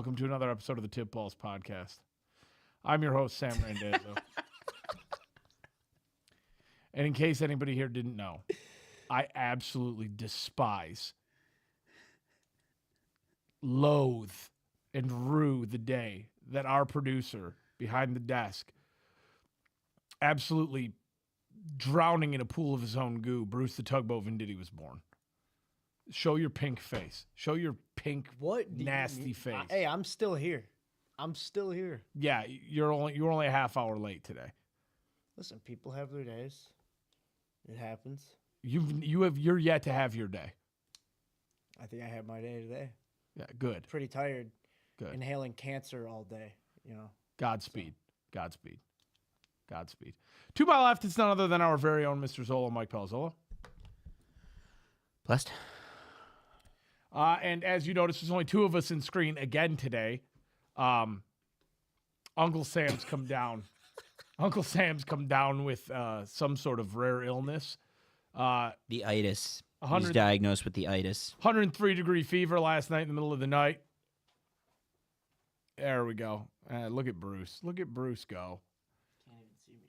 Welcome to another episode of the Tip Balls Podcast. I'm your host, Sam Randazzo. And in case anybody here didn't know, I absolutely despise, loathe, and rue the day that our producer behind the desk, absolutely drowning in a pool of his own goo, Bruce the Tugboat Venditti, was born. Show your pink face. Show your pink, nasty face. Hey, I'm still here. Yeah, you're only a half hour late today. Listen, people have their days. It happens. You're yet to have your day. I think I had my day today. Yeah, good. Pretty tired. Good. Inhaling cancer all day, Godspeed. Godspeed. To my left, it's none other than our very own Mr. Zola, Mike Palazola. Blessed. And as you notice, there's only two of us in screen again today. Uncle Sam's come down. Uncle Sam's come down with some sort of rare illness. The itis. He's diagnosed with the itis. 103-degree fever last night in the middle of the night. There we go. Look at Bruce. Look at Bruce go. Can't even see me.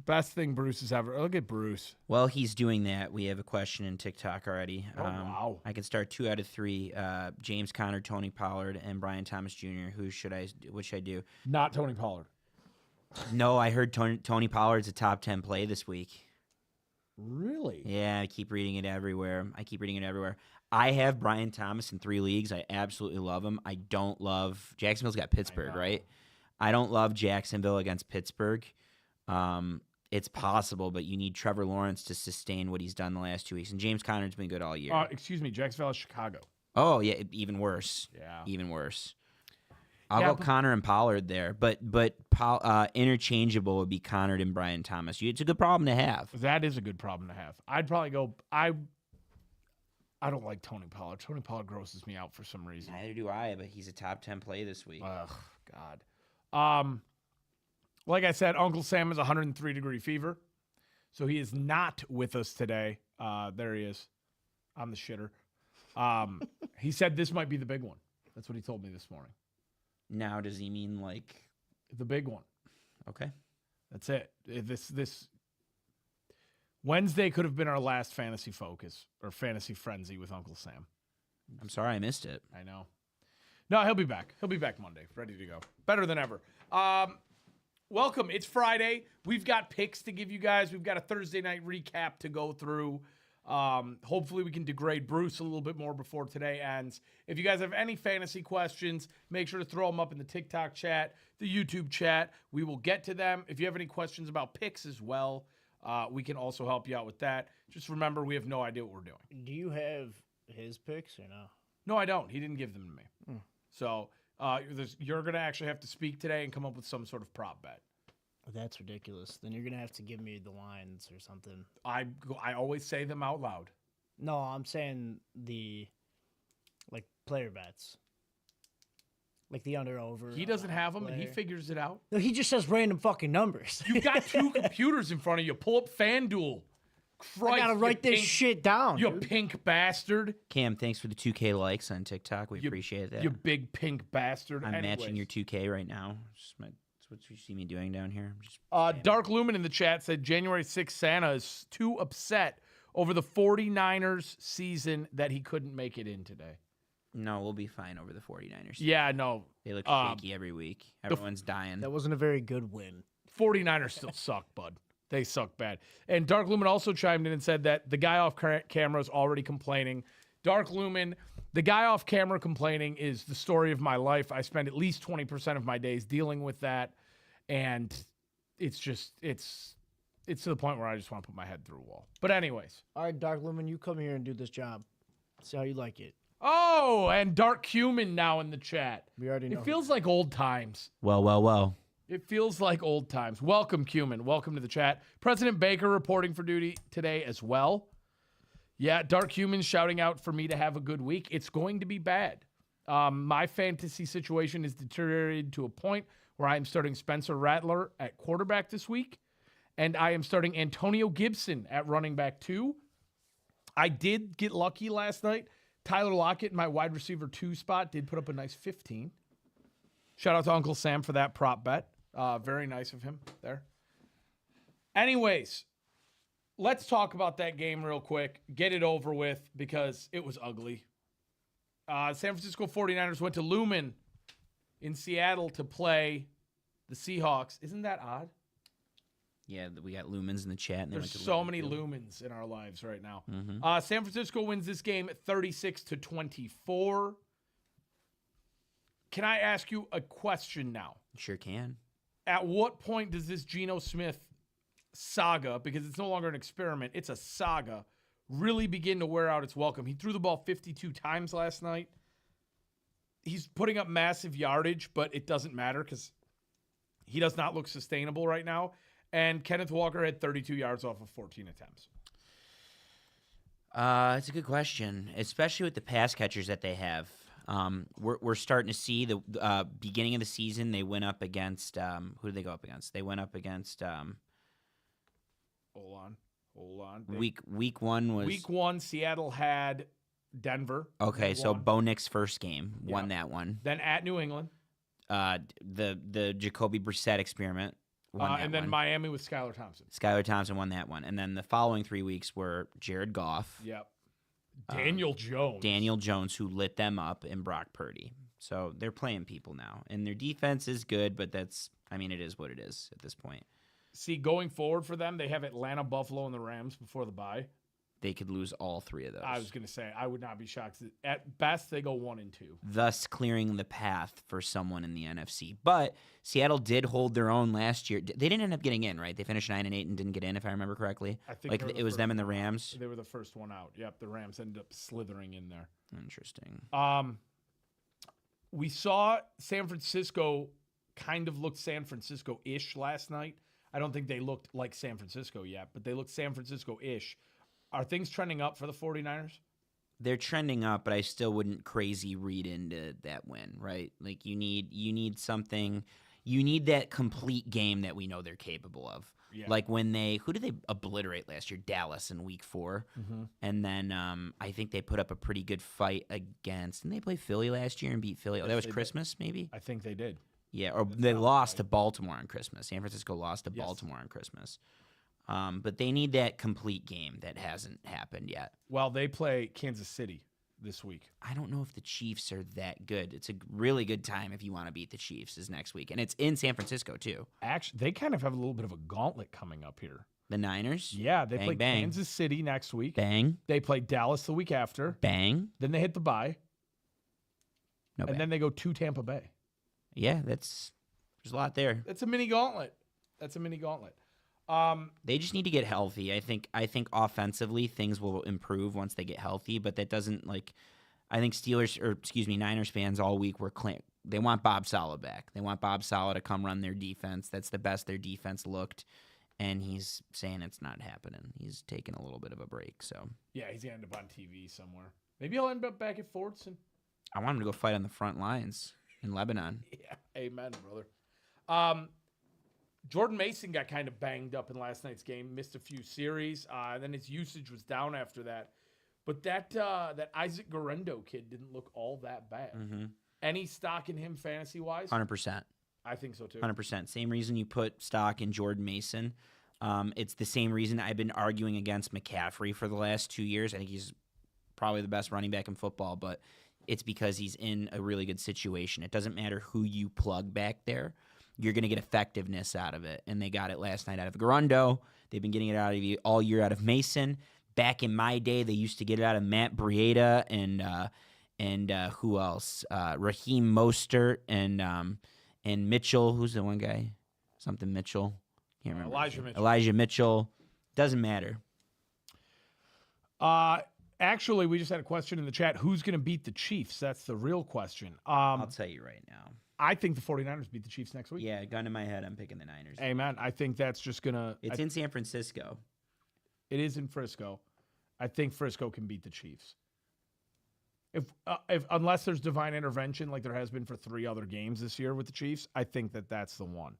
Best thing Bruce has ever. Look at Bruce. While he's doing that, we have a question in TikTok already. Oh, wow. I can start 2 out of 3. James Conner, Tony Pollard, and Brian Thomas Jr. Which should I do? Not Tony Pollard. No, I heard Tony Pollard's a top 10 play this week. Really? Yeah, I keep reading it everywhere. I have Brian Thomas in 3 leagues. I absolutely love him. I don't love Jacksonville's got Pittsburgh, right? I don't love Jacksonville against Pittsburgh. It's possible, but you need Trevor Lawrence to sustain what he's done the last 2 weeks. And James Conner's been good all year. Excuse me, Jacksonville is Chicago. Oh, yeah, even worse. Yeah. Even worse. I'll go Connor and Pollard there, but interchangeable would be Connor and Brian Thomas. It's a good problem to have. That is a good problem to have. I'd probably go. I don't like Tony Pollard. Tony Pollard grosses me out for some reason. Neither do I, but he's a top 10 play this week. Ugh, God. Like I said, Uncle Sam has 103-degree fever, so he is not with us today. There he is. I'm the shitter. He said this might be the big one. That's what he told me this morning. Now, does he mean like the big one? Okay. That's it. This Wednesday could have been our last fantasy focus or fantasy frenzy with Uncle Sam. I'm sorry I missed it. I know. No, he'll be back. He'll be back Monday, ready to go. Better than ever. Welcome. It's Friday. We've got picks to give you guys. We've got a Thursday night recap to go through. Hopefully we can degrade Bruce a little bit more before today ends. If you guys have any fantasy questions, make sure to throw them up in the TikTok chat, the YouTube chat. We will get to them. If you have any questions about picks as well, we can also help you out with that. Just remember, we have no idea what we're doing. Do you have his picks or no? No, I don't. He didn't give them to me. So you're going to actually have to speak today and come up with some sort of prop bet. That's ridiculous. Then you're going to have to give me the lines or something. I always say them out loud. No, I'm saying player bets. Like the under-over. He doesn't have them, and he figures it out. No, he just says random fucking numbers. You've got 2 computers in front of you. Pull up FanDuel. Christ, I got to write this shit down. You pink bastard. Cam, thanks for the 2K likes on TikTok. We appreciate that. You big pink bastard. I'm matching your 2K right now. That's what you see me doing down here. Dark Lumen in the chat said January 6th Santa is too upset over the 49ers season that he couldn't make it in today. No, we'll be fine over the 49ers. Yeah, no. They look shaky every week. Everyone's dying. That wasn't a very good win. 49ers still suck, bud. They suck bad. And Dark Lumen also chimed in and said that the guy off camera is already complaining. Dark Lumen, the guy off camera complaining is the story of my life. I spend at least 20% of my days dealing with that. And it's to the point where I just want to put my head through a wall. But anyways. All right, Dark Lumen, you come here and do this job. See how you like it. Oh, and Dark Cumin now in the chat. We already know. It feels like old times. Well. It feels like old times. Welcome, Cumin. Welcome to the chat. President Baker reporting for duty today as well. Yeah, Dark Cumin shouting out for me to have a good week. It's going to be bad. My fantasy situation is deteriorated to a point where I am starting Spencer Rattler at quarterback this week, and I am starting Antonio Gibson at running back 2. I did get lucky last night. Tyler Lockett, my wide receiver 2 spot, did put up a nice 15. Shout out to Uncle Sam for that prop bet. Very nice of him there. Anyways, let's talk about that game real quick. Get it over with because it was ugly. San Francisco 49ers went to Lumen in Seattle to play the Seahawks. Isn't that odd? Yeah, we got lumens in the chat. And There's so many lumens in our lives right now. San Francisco wins this game at 36-24. Can I ask you a question now? Sure can. At what point does this Geno Smith saga, because it's no longer an experiment, it's a saga, really begin to wear out its welcome? He threw the ball 52 times last night. He's putting up massive yardage, but it doesn't matter because he does not look sustainable right now. And Kenneth Walker had 32 yards off of 14 attempts. It's a good question, especially with the pass catchers that they have. We're starting to see the beginning of the season. They went up against who did they go up against? They went up against. Hold on. Week one was Week 1. Seattle had Denver. Okay, so won. Bo Nix first game won that one. Then at New England. The Jacoby Brissett experiment won that and then one. Miami with Skylar Thompson. Skylar Thompson won that one, and then the following 3 weeks were Jared Goff. Yep. Daniel Jones, who lit them up, and Brock Purdy. So they're playing people now, and their defense is good, but it is what it is at this point. See, going forward for them, they have Atlanta, Buffalo, and the Rams before the bye. They could lose all 3 of those. I was going to say, I would not be shocked. At best, they go 1-2. Thus clearing the path for someone in the NFC. But Seattle did hold their own last year. They didn't end up getting in, right? They finished 9-8 and didn't get in, if I remember correctly. I think it was them and the Rams. They were the first one out. Yep, the Rams ended up slithering in there. Interesting. We saw San Francisco kind of looked San Francisco-ish last night. I don't think they looked like San Francisco yet, but they looked San Francisco-ish. Are things trending up for the 49ers? They're trending up, but I still wouldn't crazy read into that win, right? Like you need something. You need that complete game that we know they're capable of. Yeah. Like who did they obliterate last year? Dallas in week 4. Mm-hmm. And then I think they put up a pretty good fight against, didn't they play Philly last year and beat Philly? Yes, that was they Christmas, maybe? I think they did. Yeah, or they lost to Baltimore on Christmas. San Francisco lost to Yes. Baltimore on Christmas. But they need that complete game that hasn't happened yet. Well, they play Kansas City this week. I don't know if the Chiefs are that good. It's a really good time if you want to beat the Chiefs is next week. And it's in San Francisco, too. Actually, they kind of have a little bit of a gauntlet coming up here. The Niners? Yeah, they Bang, play bang. Kansas City next week. Bang. They play Dallas the week after. Bang. Then they hit the bye. No and bang. then they go to Tampa Bay. Yeah, there's a lot there. That's a mini gauntlet. They just need to get healthy. I think offensively things will improve once they get healthy, but that doesn't I think Niners fans all week they want Bob Saleh back. They want Bob Saleh to come run their defense. That's the best their defense looked, and he's saying it's not happening. He's taking a little bit of a break, so. Yeah, he's going to end up on TV somewhere. Maybe he'll end up back at Fortson. I want him to go fight on the front lines in Lebanon. Yeah, amen, brother. Jordan Mason got kind of banged up in last night's game, missed a few series, and then his usage was down after that. But that Isaac Guerrero kid didn't look all that bad. Mm-hmm. Any stock in him fantasy-wise? 100%. I think so, too. 100%. Same reason you put stock in Jordan Mason. It's the same reason I've been arguing against McCaffrey for the last 2 years. I think he's probably the best running back in football, but it's because he's in a really good situation. It doesn't matter who you plug back there. You're going to get effectiveness out of it. And they got it last night out of Guerrero. They've been getting it out of you all year out of Mason. Back in my day, they used to get it out of Matt Breida and who else? Raheem Mostert and Mitchell. Who's the one guy? Something Mitchell. Can't remember. Elijah Mitchell. Doesn't matter. Actually, we just had a question in the chat. Who's going to beat the Chiefs? That's the real question. I'll tell you right now. I think the 49ers beat the Chiefs next week. Yeah, gun to my head, I'm picking the Niners. Amen. I think that's just going to... It's in San Francisco. It is in Frisco. I think Frisco can beat the Chiefs. If unless there's divine intervention like there has been for 3 other games this year with the Chiefs, I think that's the one.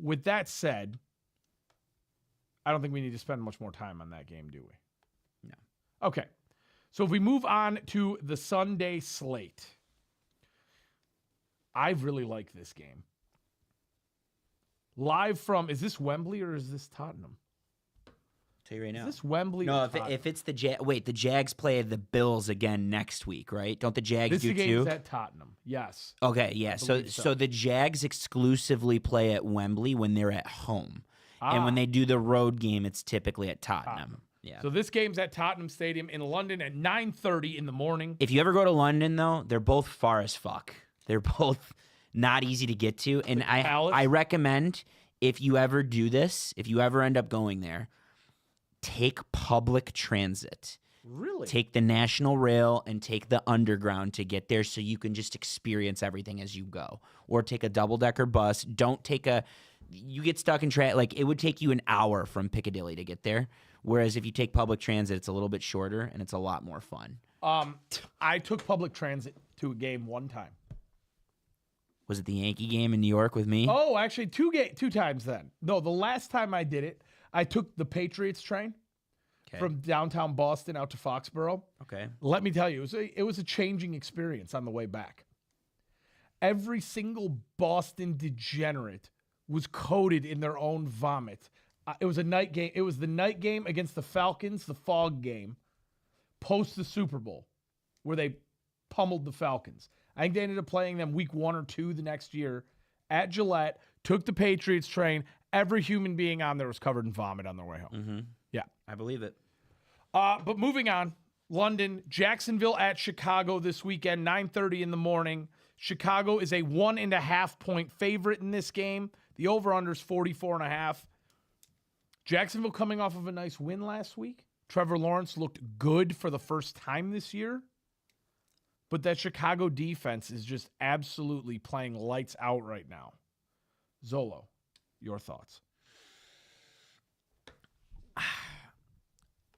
With that said, I don't think we need to spend much more time on that game, do we? No. Okay. So if we move on to the Sunday slate, I really like this game. Live from, is this Wembley or is this Tottenham? Tell you right now. Is this Wembley? No, or Tottenham? if it's the the Jags play the Bills again next week, right? Don't the Jags This do game's too? at Tottenham. Yes. Okay, yeah. So believe so. the Jags exclusively play at Wembley when they're at home, and when they do the road game, it's typically at Tottenham. Yeah. So this game's at Tottenham Stadium in London at 9:30 in the morning. If you ever go to London, though, they're both far as fuck. They're both not easy to get to, and I recommend if you ever do this, if you ever end up going there, take public transit. Really? Take the National Rail and take the Underground to get there so you can just experience everything as you go. Or take a double-decker bus. Don't take you get stuck in traffic. Like, it would take you an hour from Piccadilly to get there. Whereas if you take public transit, it's a little bit shorter and it's a lot more fun. I took public transit to a game one time. Was it the Yankee game in New York with me? Oh, actually, two times then. No, the last time I did it, I took the Patriots train from downtown Boston out to Foxborough. Okay. Let me tell you, it was a changing experience on the way back. Every single Boston degenerate was coated in their own vomit. It was a night game. It was the night game against the Falcons, the fog game, post the Super Bowl, where they pummeled the Falcons. I think they ended up playing them week 1 or 2 the next year at Gillette, took the Patriots train. Every human being on there was covered in vomit on their way home. Mm-hmm. Yeah. I believe it. But moving on, London, Jacksonville at Chicago this weekend, 9:30 in the morning. Chicago is a 1.5 point favorite in this game. The over-under is 44.5. Jacksonville coming off of a nice win last week. Trevor Lawrence looked good for the first time this year. But that Chicago defense is just absolutely playing lights out right now. Zolo, your thoughts?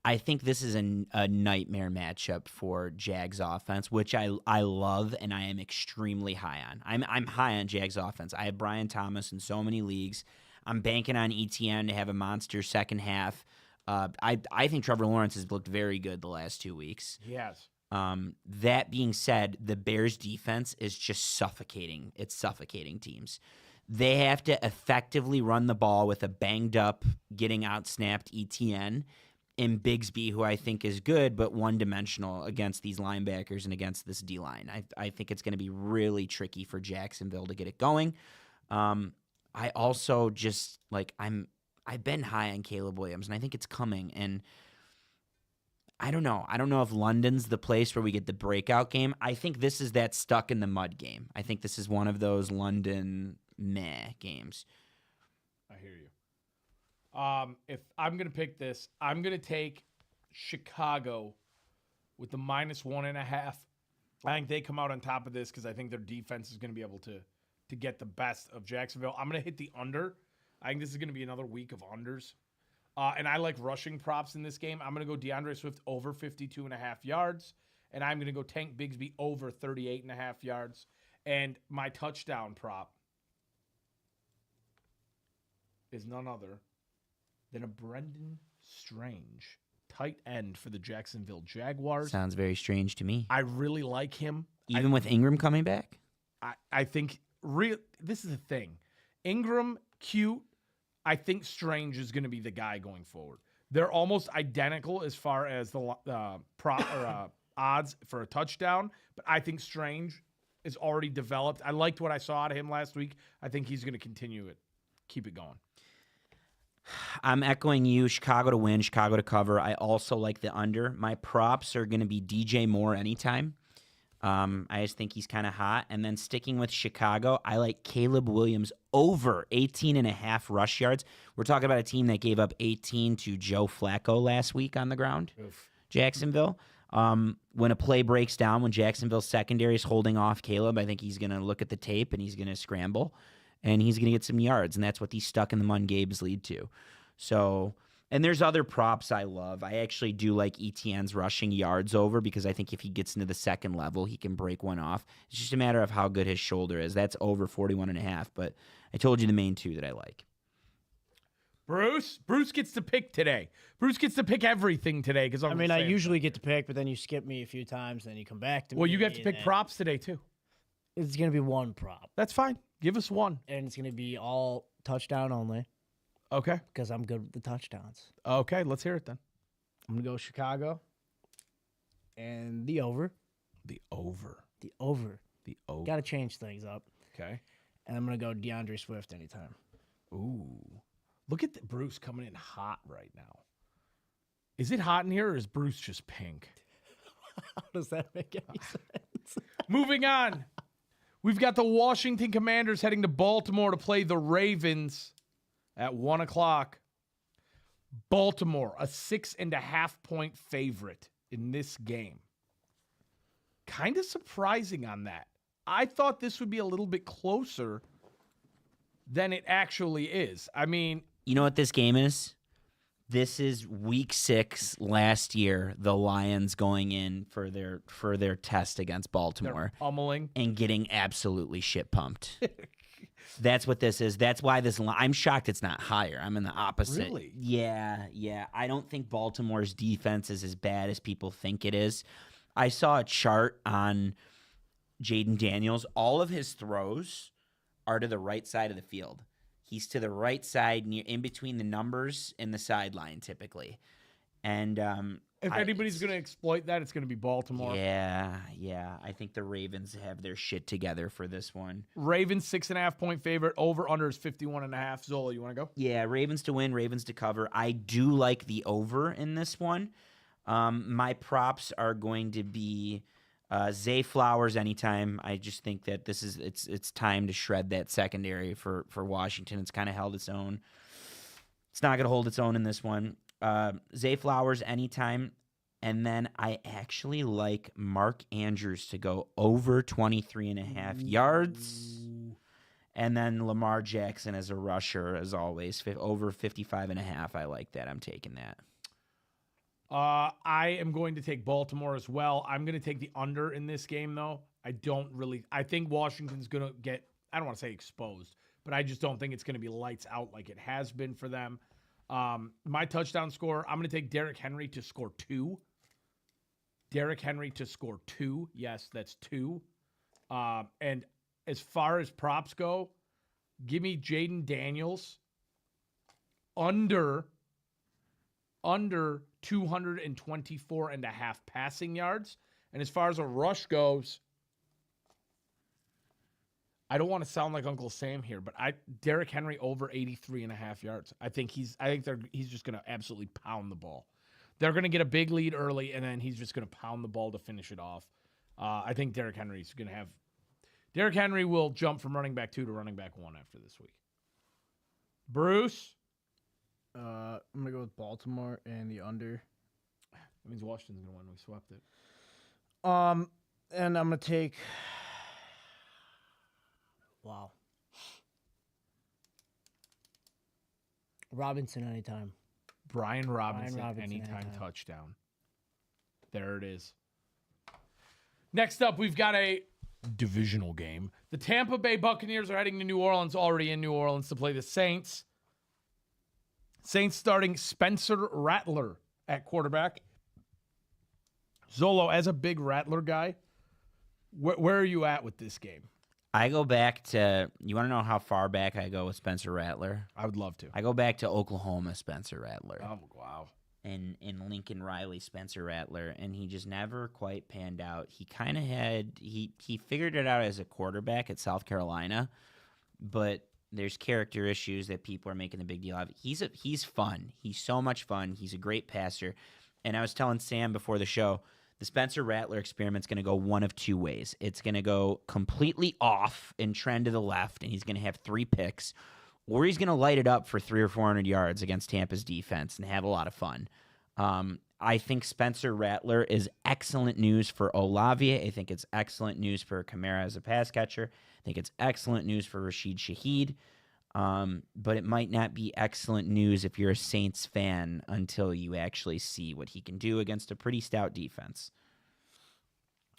I think this is a nightmare matchup for Jags offense, which I love and I am extremely high on. I'm high on Jags offense. I have Brian Thomas in so many leagues. I'm banking on ETN to have a monster second half. I think Trevor Lawrence has looked very good the last 2 weeks. He has. That being said, the Bears defense is just suffocating. It's suffocating teams. They have to effectively run the ball with a banged up, getting out-snapped ETN and Bigsby, who I think is good, but one-dimensional against these linebackers and against this D-line. I think it's going to be really tricky for Jacksonville to get it going. I also just, I've been high on Caleb Williams, and I think it's coming, and I don't know. I don't know if London's the place where we get the breakout game. I think this is that stuck in the mud game. I think this is one of those London meh games. I hear you. If I'm going to pick this, I'm going to take Chicago with the -1.5. I think they come out on top of this because I think their defense is going to be able to get the best of Jacksonville. I'm going to hit the under. I think this is going to be another week of unders. And I like rushing props in this game. I'm going to go DeAndre Swift over 52.5 yards. And I'm going to go Tank Bigsby over 38.5 yards. And my touchdown prop is none other than a Brendan Strange, tight end for the Jacksonville Jaguars. Sounds very strange to me. I really like him. Even with Ingram coming back? I think this is the thing. Ingram, cute. I think Strange is going to be the guy going forward. They're almost identical as far as the odds for a touchdown, but I think Strange is already developed. I liked what I saw out of him last week. I think he's going to continue it. Keep it going. I'm echoing you. Chicago to win, Chicago to cover. I also like the under. My props are going to be DJ Moore anytime. I just think he's kind of hot. And then sticking with Chicago, I like Caleb Williams over 18.5 rush yards. We're talking about a team that gave up 18 to Joe Flacco last week on the ground. Oof. Jacksonville. When a play breaks down, when Jacksonville's secondary is holding off Caleb, I think he's going to look at the tape and he's going to scramble. And he's going to get some yards, and that's what these stuck in the mud games lead to. So, and there's other props I love. I actually do like ETN's rushing yards over because I think if he gets into the second level, he can break one off. It's just a matter of how good his shoulder is. That's over 41.5, but I told you the main two that I like. Bruce gets to pick today. Bruce gets to pick everything today because I mean, I usually get to pick, but then you skip me a few times, then you come back to me. Well, you get to pick and props today too. It's going to be one prop, That's fine. Give us one. and it's going to be all touchdown only Okay. because I'm good with the touchdowns. Okay. Let's hear it then. I'm going to go Chicago and the over. The over. The over. The over. Got to change things up. Okay. And I'm going to go DeAndre Swift anytime. Ooh. Look at Bruce coming in hot right now. Is it hot in here or is Bruce just pink? How does that make any sense? Moving on. We've got the Washington Commanders heading to Baltimore to play the Ravens at 1 o'clock. Baltimore, a 6.5-point favorite in this game. Kind of surprising on that. I thought this would be a little bit closer than it actually is. I mean, You know what this game is? This is week 6 last year, the Lions going in for their test against Baltimore they're pummeling. and getting absolutely shit pumped. That's what this is. That's why I'm shocked it's not higher. I'm in the opposite. Really? Yeah. I don't think Baltimore's defense is as bad as people think it is. I saw a chart on Jaden Daniels. All of his throws are to the right side of the field. He's to the right side, near in between the numbers and the sideline, typically. And If anybody's going to exploit that, it's going to be Baltimore. Yeah. I think the Ravens have their shit together for this one. Ravens 6.5-point favorite. Over under is 51.5. Zola, you want to go? Yeah, Ravens to win, Ravens to cover. I do like the over in this one. My props are going to be Zay Flowers anytime. I just think that it's time to shred that secondary for Washington. It's kind of held its own. It's not going to hold its own in this one. Zay Flowers anytime. And then I actually like Mark Andrews to go over 23.5 yards. And then Lamar Jackson as a rusher, as always, over 55.5. I like that. I'm taking that. I am going to take Baltimore as well. I'm going to take the under in this game, though. I think Washington's going to get, I don't want to say exposed, but I just don't think it's going to be lights out like it has been for them. My touchdown score, I'm going to take Derrick Henry to score 2. Derrick Henry to score 2. Yes, that's 2. And as far as props go, give me Jaden Daniels under 224.5 passing yards. And as far as a rush goes, I don't want to sound like Uncle Sam here, but Derrick Henry over 83.5 yards. I think he's just going to absolutely pound the ball. They're going to get a big lead early, and then he's just going to pound the ball to finish it off. I think Derrick Henry will jump from running back 2 to running back 1 after this week. Bruce? I'm going to go with Baltimore and the under. That means Washington's going to win. We swept it. And I'm going to take... Wow. Robinson anytime. Brian Robinson anytime anytime. touchdown. There it is. Next up, we've got a divisional game. The Tampa Bay Buccaneers are heading to New Orleans, already in New Orleans, to play the Saints. Saints starting Spencer Rattler at quarterback. Zolo, as a big Rattler guy, where are you at with this game? I go back to, you want to know how far back I go with Spencer Rattler? I would love to. I go back to Oklahoma Spencer Rattler. Oh, wow. And Lincoln Riley Spencer Rattler, and he just never quite panned out. He kind of he figured it out as a quarterback at South Carolina, but there's character issues that people are making a big deal of. He's fun. He's so much fun. He's a great passer. And I was telling Sam before the show, the Spencer Rattler experiment's going to go one of two ways. It's going to go completely off and trend to the left, and he's going to have 3 picks, or he's going to light it up for 300 or 400 yards against Tampa's defense and have a lot of fun. I think Spencer Rattler is excellent news for Olave. I think it's excellent news for Kamara as a pass catcher. I think it's excellent news for Rashid Shaheed. But it might not be excellent news if you're a Saints fan until you actually see what he can do against a pretty stout defense.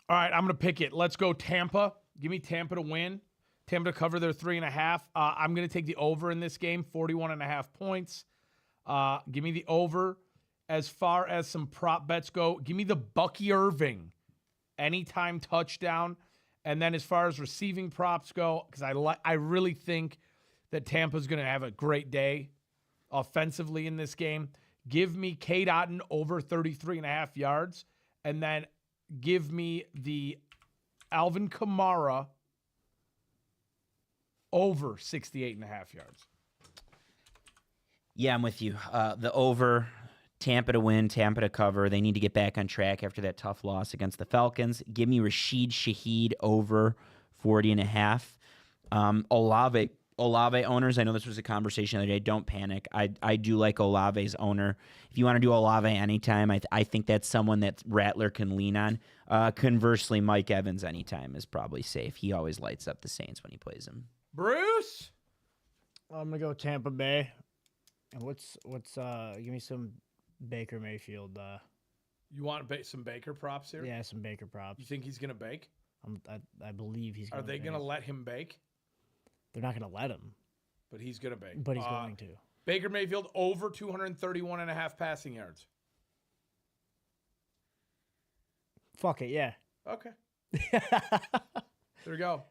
All right, I'm going to pick it. Let's go Tampa. Give me Tampa to win. Tampa to cover their 3.5. I'm going to take the over in this game, 41.5 points. Give me the over. As far as some prop bets go, give me the Bucky Irving anytime touchdown. And then as far as receiving props go, because I really think that Tampa's going to have a great day offensively in this game. Give me Kate Otten over 33.5 yards. And then give me the Alvin Kamara over 68.5 yards. Yeah, I'm with you. The over, Tampa to win, Tampa to cover. They need to get back on track after that tough loss against the Falcons. Give me Rashid Shaheed over 40.5. Olave owners, I know this was a conversation the other day. Don't panic. I do like Olave's owner. If you want to do Olave anytime, I think that's someone that Rattler can lean on. Conversely, Mike Evans anytime is probably safe. He always lights up the Saints when he plays them. Bruce? I'm gonna go Tampa Bay. And what's give me some Baker Mayfield. You want some Baker props here? Yeah, some Baker props. You think he's going to bake? I believe he's. Are they going to let him bake? They're not going to let him. But he's going to bake. But he's going to. Baker Mayfield over 231.5 passing yards. Fuck it, yeah. Okay. There we go.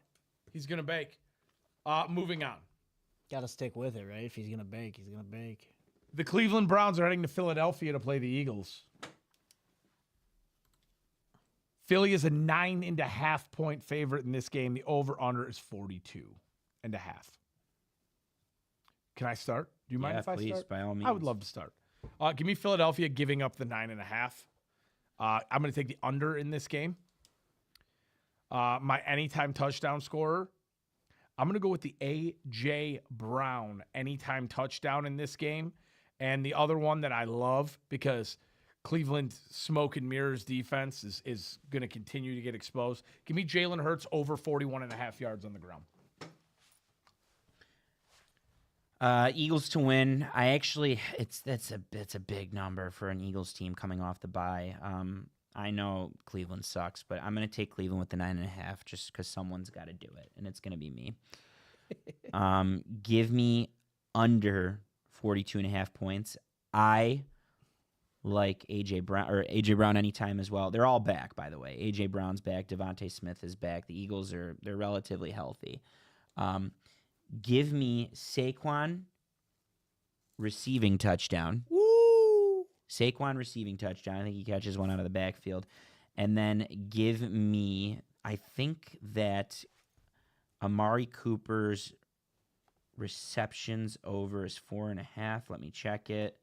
He's going to bake. Moving on. Got to stick with it, right? If he's going to bake, he's going to bake. The Cleveland Browns are heading to Philadelphia to play the Eagles. Philly is a 9.5 point favorite in this game. The over-under is 42.5. Can I start? Do you mind if I please, start? by all means. I would love to start. Give me Philadelphia giving up the 9.5. I'm going to take the under in this game. My anytime touchdown scorer, I'm going to go with the A.J. Brown anytime touchdown in this game. And the other one that I love, because Cleveland smoke and mirrors defense is going to continue to get exposed. Give me Jalen Hurts over 41.5 yards on the ground. Eagles to win. That's a big number for an Eagles team coming off the bye. I know Cleveland sucks, but I'm going to take Cleveland with the 9.5 just because someone's got to do it, and it's going to be me. Give me under 42.5 points. I like AJ Brown anytime as well. They're all back, by the way. AJ Brown's back. Devontae Smith is back. The Eagles they're relatively healthy. Give me Saquon receiving touchdown. Woo! Saquon receiving touchdown. I think he catches one out of the backfield. And then give me, I think that Amari Cooper's receptions over is 4.5. Let me check it.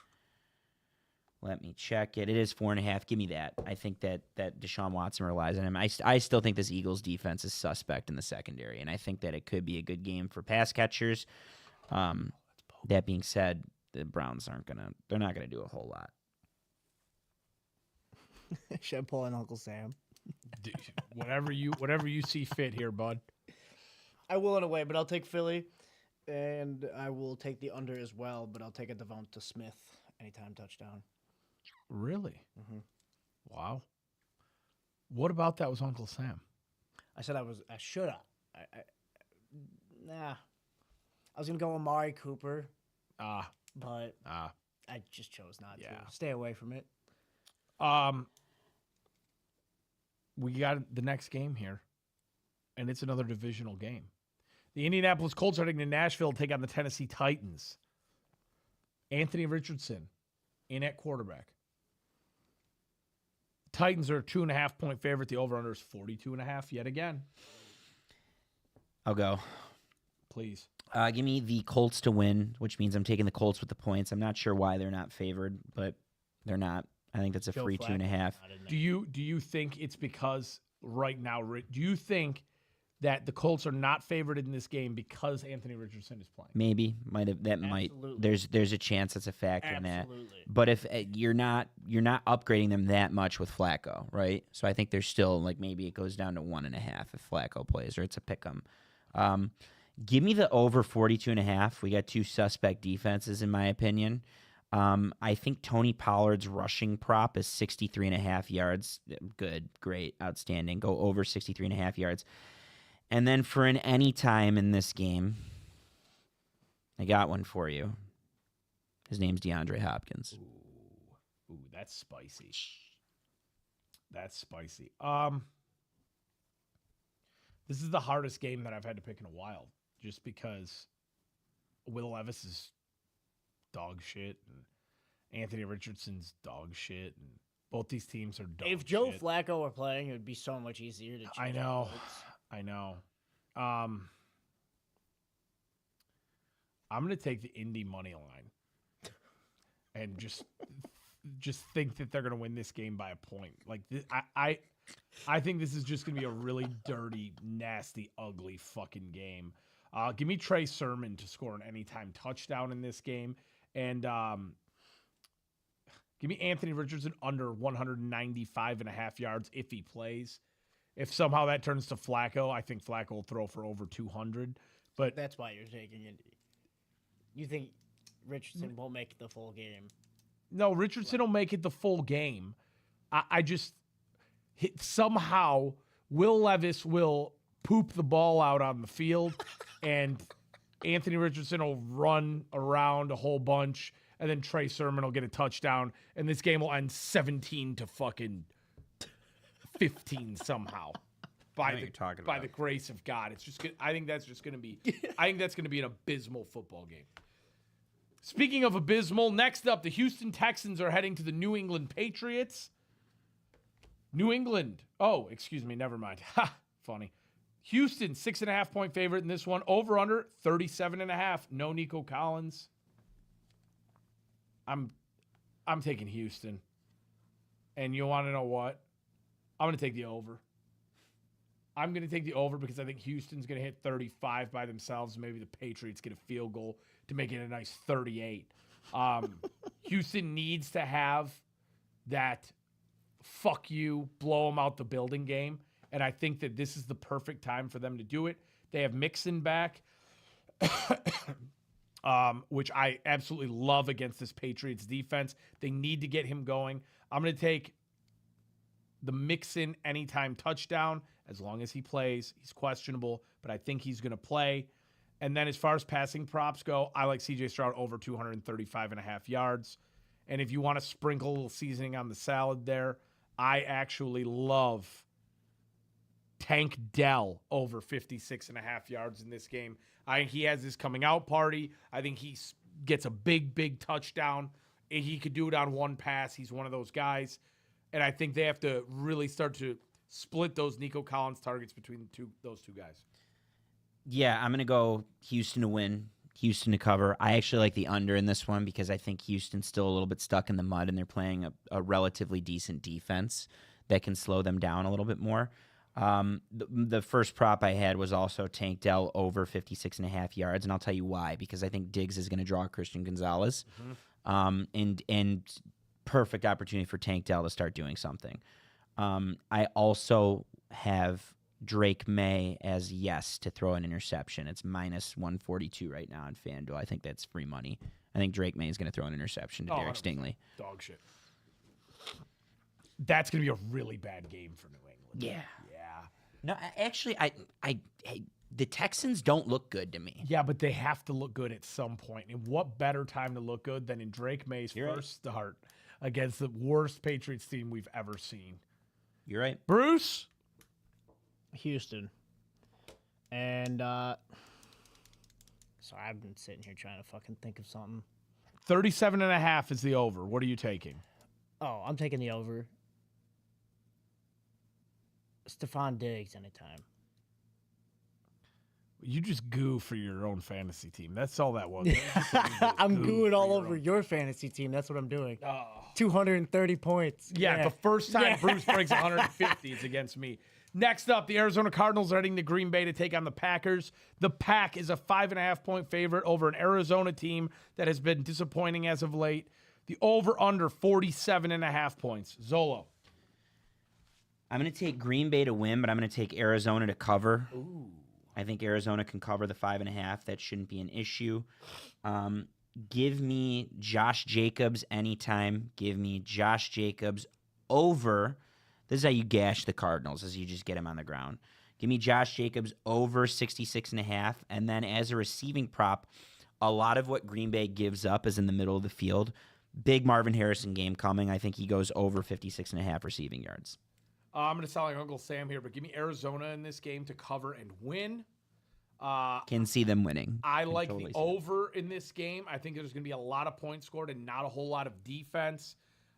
It is 4.5. Give me that. I think that Deshaun Watson relies on him. I still think this Eagles defense is suspect in the secondary, and I think that it could be a good game for pass catchers. That being said, the Browns they're not gonna do a whole lot. Should I pull in Uncle Sam? Whatever you see fit here, bud. I will in a way, but I'll take Philly, and I will take the under as well, but I'll take a Devonta Smith anytime touchdown. Really? Mm-hmm. Wow. What about that was Uncle Sam? I said I should have. Nah. I was going to go Amari Cooper. But I just chose not to. Stay away from it. We got the next game here, and it's another divisional game. The Indianapolis Colts are heading to Nashville to take on the Tennessee Titans. Anthony Richardson in at quarterback. Titans are a 2.5 point favorite. The over-under is 42.5 yet again. I'll go. Please. Give me the Colts to win, which means I'm taking the Colts with the points. I'm not sure why they're not favored, but they're not. I think that's a free 2.5. Do you think it's because right now, do you think that the Colts are not favored in this game because Anthony Richardson is playing? Maybe. There's a chance that's a factor in that. But if you're not upgrading them that much with Flacco, right? So I think there's still maybe it goes down to 1.5 if Flacco plays, or it's a pick 'em. Give me the over 42.5. We got two suspect defenses in my opinion. I think Tony Pollard's rushing prop is 63.5 yards. Good, great, outstanding. Go over 63.5 yards. And then for an any time in this game, I got one for you. His name's DeAndre Hopkins. Ooh, that's spicy. That's spicy. This is the hardest game that I've had to pick in a while, just because Will Levis is dog shit and Anthony Richardson's dog shit, and both these teams are dog shit. If Joe Flacco were playing, it would be so much easier to choose. I know. I'm gonna take the Indy money line, and just think that they're gonna win this game by a point. Like I think this is just gonna be a really dirty, nasty, ugly fucking game. Give me Trey Sermon to score an anytime touchdown in this game, and give me Anthony Richardson under 195.5 yards if he plays. If somehow that turns to Flacco, I think Flacco will throw for over 200. But that's why you're taking Indy. You think Richardson won't make the full game? No, Richardson will make it the full game. I just somehow Will Levis will poop the ball out on the field, and Anthony Richardson will run around a whole bunch, and then Trey Sermon will get a touchdown, and this game will end 17 to fucking 15 somehow. By the grace of God. It's just I think that's going to be an abysmal football game. Speaking of abysmal, next up, the Houston Texans are heading to the New England Patriots. New England. Oh, excuse me. Never mind. Ha, funny. Houston, 6.5-point favorite in this one. Over under 37.5. No Nico Collins. I'm taking Houston. And you want to know what? I'm going to take the over. I'm going to take the over because I think Houston's going to hit 35 by themselves. Maybe the Patriots get a field goal to make it a nice 38. Houston needs to have that fuck you, blow them out the building game. And I think that this is the perfect time for them to do it. They have Mixon back, which I absolutely love against this Patriots defense. They need to get him going. I'm going to take the Mixon anytime touchdown as long as he plays. He's questionable, but I think he's going to play. And then as far as passing props go, I like C.J. Stroud over 235.5 yards. And if you want to sprinkle a little seasoning on the salad there, I actually love Tank Dell over 56.5 yards in this game. I think he has his coming out party. I think he gets a big touchdown. He could do it on one pass. He's one of those guys. And I think they have to really start to split those Nico Collins targets between those two guys. Yeah, I'm going to go Houston to win, Houston to cover. I actually like the under in this one because I think Houston's still a little bit stuck in the mud, and they're playing a relatively decent defense that can slow them down a little bit more. The first prop I had was also Tank Dell over 56.5 yards, and I'll tell you why. Because I think Diggs is going to draw Christian Gonzalez, and perfect opportunity for Tank Dell to start doing something. I also have Drake May as yes to throw an interception. It's minus 142 right now on FanDuel. I think that's free money. I think Drake May is going to throw an interception to Derek Stingley. Dog shit. That's going to be a really bad game for New England. Yeah. No, actually, the Texans don't look good to me. Yeah, but they have to look good at some point. And what better time to look good than in Drake May's first start against the worst Patriots team we've ever seen? You're right. Bruce? Houston. And, sorry, I've been sitting here trying to fucking think of something. 37.5 is the over. What are you taking? Oh, I'm taking the over. Stephon Diggs anytime. You just goo for your own fantasy team. That's all that was. I'm gooing all over your fantasy team. That's what I'm doing. 230 points. Yeah, the first time Bruce breaks 150 is against me. Next up, the Arizona Cardinals are heading to Green Bay to take on the Packers. The Pack is a 5.5-point favorite over an Arizona team that has been disappointing as of late. The over-under 47.5 points. Zolo. I'm going to take Green Bay to win, but I'm going to take Arizona to cover. Ooh. I think Arizona can cover the 5.5. That shouldn't be an issue. Give me Josh Jacobs anytime. Give me Josh Jacobs over. This is how you gash the Cardinals, as you just get him on the ground. Give me Josh Jacobs over 66.5. And then as a receiving prop, A lot of what Green Bay gives up is in the middle of the field. Big Marvin Harrison game coming. I think he goes over 56.5 receiving yards. I'm going to sound like Uncle Sam here, but give me Arizona in this game to cover and win. Can see them winning. I Can like totally the see them. over in this game. I think there's going to be a lot of points scored and not a whole lot of defense.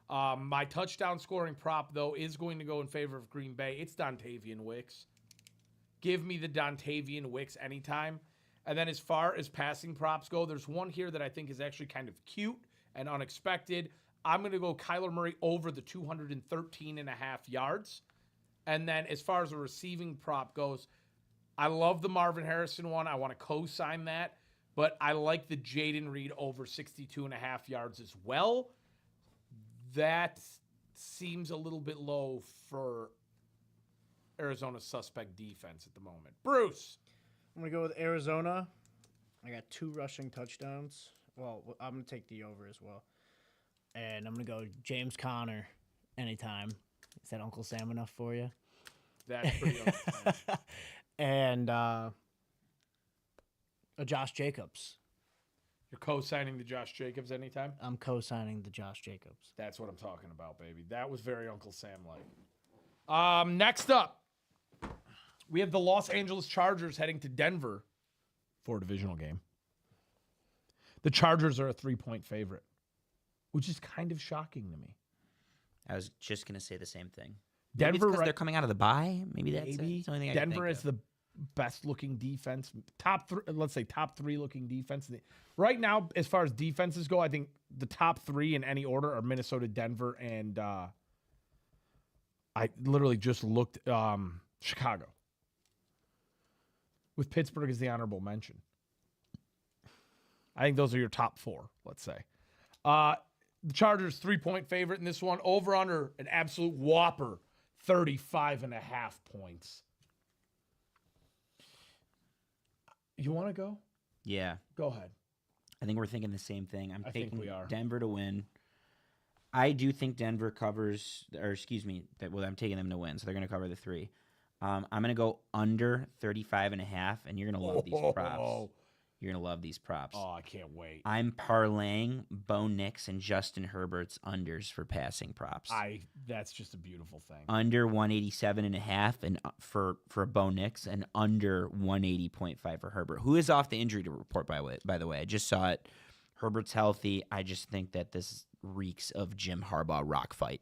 My touchdown scoring prop, though, is going to go in favor of Green Bay. It's Dontavian Wicks. Give me the Dontavian Wicks anytime. And then as far as passing props go, there's one here that I think is actually kind of cute and unexpected. I'm going to go Kyler Murray over the 213.5 yards. And then as far as a receiving prop goes, I love the Marvin Harrison one. I want to co-sign that. But I like the Jaden Reed over 62.5 yards as well. That seems a little bit low for Arizona's suspect defense at the moment. Bruce. I'm going to go with Arizona. I got 2 rushing touchdowns. Well, I'm going to take the over as well. And I'm going to go James Conner anytime. Is that Uncle Sam enough for you? That's pretty Uncle Sam. And a Josh Jacobs. You're co-signing the Josh Jacobs anytime? I'm co-signing the Josh Jacobs. That's what I'm talking about, baby. That was very Uncle Sam-like. Next up, we have the Los Angeles Chargers heading to Denver for a divisional game. The Chargers are a 3-point favorite, which is kind of shocking to me. I was just going to say the same thing. Denver, they're coming out of the bye. Maybe that's it. maybe It's the only thing I can Denver think is of. the best looking defense, top 3 looking defense. Right now, as far as defenses go, I think the top 3 in any order are Minnesota, Denver, and I literally just looked Chicago, with Pittsburgh as the honorable mention. I think those are your top 4, let's say. The Chargers 3-point favorite in this one. Over under an absolute whopper, 35.5 points. You want to go? Yeah. Go ahead. I think we're thinking the same thing. I'm I think taking we are. Denver to win. I do think Denver covers, or excuse me, I'm taking them to win, so they're going to cover the 3. I'm going to go under 35.5, and you're going to love these props. You're going to love these props. Oh, I can't wait. I'm parlaying Bo Nix and Justin Herbert's unders for passing props. That's just a beautiful thing. Under 187.5 and for Bo Nix, and under 180.5 for Herbert, who is off the injury report, by the way. I just saw it. Herbert's healthy. I just think that this reeks of Jim Harbaugh rock fight.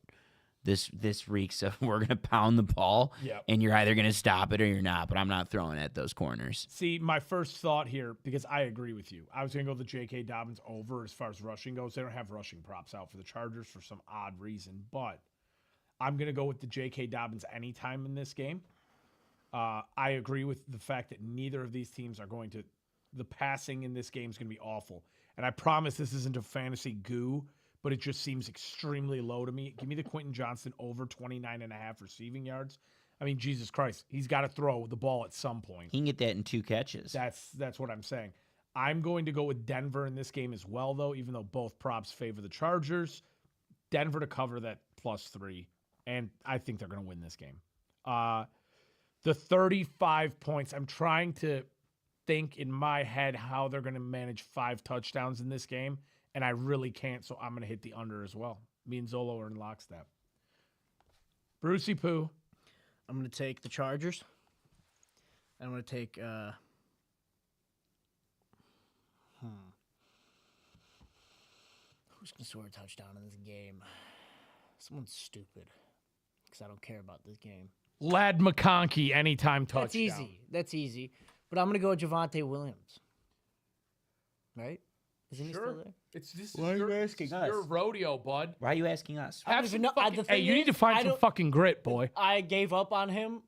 This reeks of we're going to pound the ball, Yep. and you're either going to stop it or you're not, but I'm not throwing at those corners. See, my first thought here, because I agree with you, I was going to go the J.K. Dobbins over as far as rushing goes. They don't have rushing props out for the Chargers for some odd reason, but I'm going to go with the J.K. Dobbins anytime in this game. I agree with the fact that neither of these teams are going to – the passing in this game is going to be awful. And I promise this isn't a fantasy goo, but it just seems extremely low to me. Give me the Quentin Johnston over 29.5 receiving yards. I mean, Jesus Christ, he's got to throw the ball at some point. He can get that in 2 catches. That's what I'm saying. I'm going to go with Denver in this game as well, though, even though both props favor the Chargers. Denver to cover that +3, and I think they're going to win this game. The 35 points, I'm trying to think in my head how they're going to manage 5 touchdowns in this game, and I really can't, so I'm going to hit the under as well. Me and Zolo are in lockstep. Brucey Poo. I'm going to take the Chargers. I'm going to take who's going to score a touchdown in this game? Someone stupid, because I don't care about this game. Lad McConkey, anytime touchdown. That's easy. But I'm going to go with Javonte Williams. Right? Isn't he Sure. still there? Why are you asking us? Your rodeo, bud. Why are you asking us? I don't Have even some know- fucking, the hey, thing you need to is, find I some don't- fucking grit, boy. I gave up on him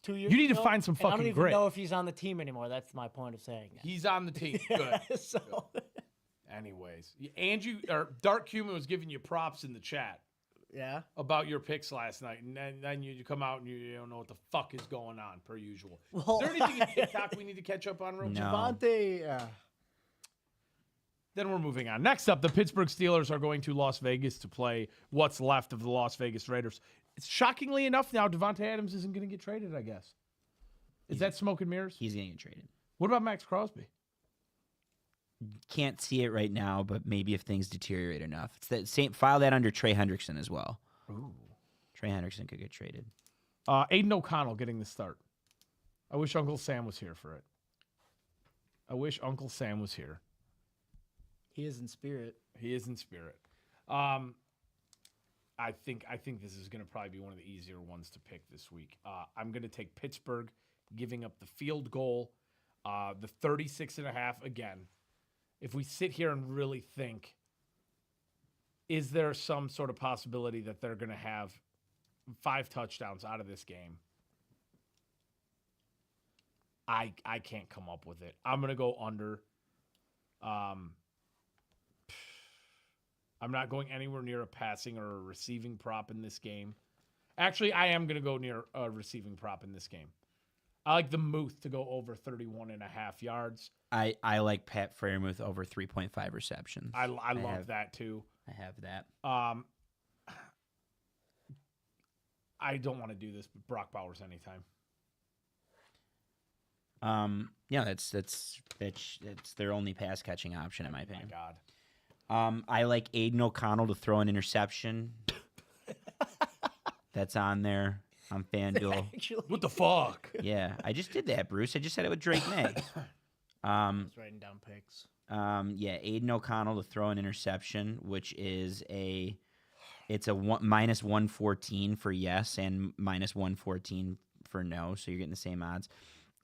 2 years ago. You need to find some and I fucking don't even grit. know if he's on the team anymore. That's my point of saying that. He's on the team. Good. So, Anyways, Andrew or Dark Cumin was giving you props in the chat yeah. about your picks last night, and then you come out and you don't know what the fuck is going on, per usual. Well, Is there anything in TikTok we need to catch up on, real quick? No. Javonte, Then we're moving on. Next up, the Pittsburgh Steelers are going to Las Vegas to play what's left of the Las Vegas Raiders. It's shockingly enough now, Devontae Adams isn't going to get traded, I guess. Is that smoke and mirrors? He's going to get traded. What about Max Crosby? Can't see it right now, but maybe if things deteriorate enough. It's that same. File that under Trey Hendrickson as well. Ooh. Trey Hendrickson could get traded. Aiden O'Connell getting the start. I wish Uncle Sam was here for it. I wish Uncle Sam was here. He is in spirit. He is in spirit. I think this is going to probably be one of the easier ones to pick this week. I'm going to take Pittsburgh giving up the field goal, the 36.5 again. If we sit here and really think, is there some sort of possibility that they're going to have 5 touchdowns out of this game? I can't come up with it. I'm going to go under. I'm not going anywhere near a passing or a receiving prop in this game. Actually, I am going to go near a receiving prop in this game. I like the Muth to go over 31.5 yards. I like Pat Freiermuth over 3.5 receptions. I love that too. I have that. I don't want to do this, but Brock Bowers anytime. Yeah, that's their only pass catching option in my opinion. My God. I like Aiden O'Connell to throw an interception. That's on there on FanDuel. Actually, What the fuck? Yeah, I just did that, Bruce. I just said it with Drake May. I was writing down picks. Yeah, Aiden O'Connell to throw an interception, which is it's a minus 114 for yes and minus 114 for no, so you're getting the same odds.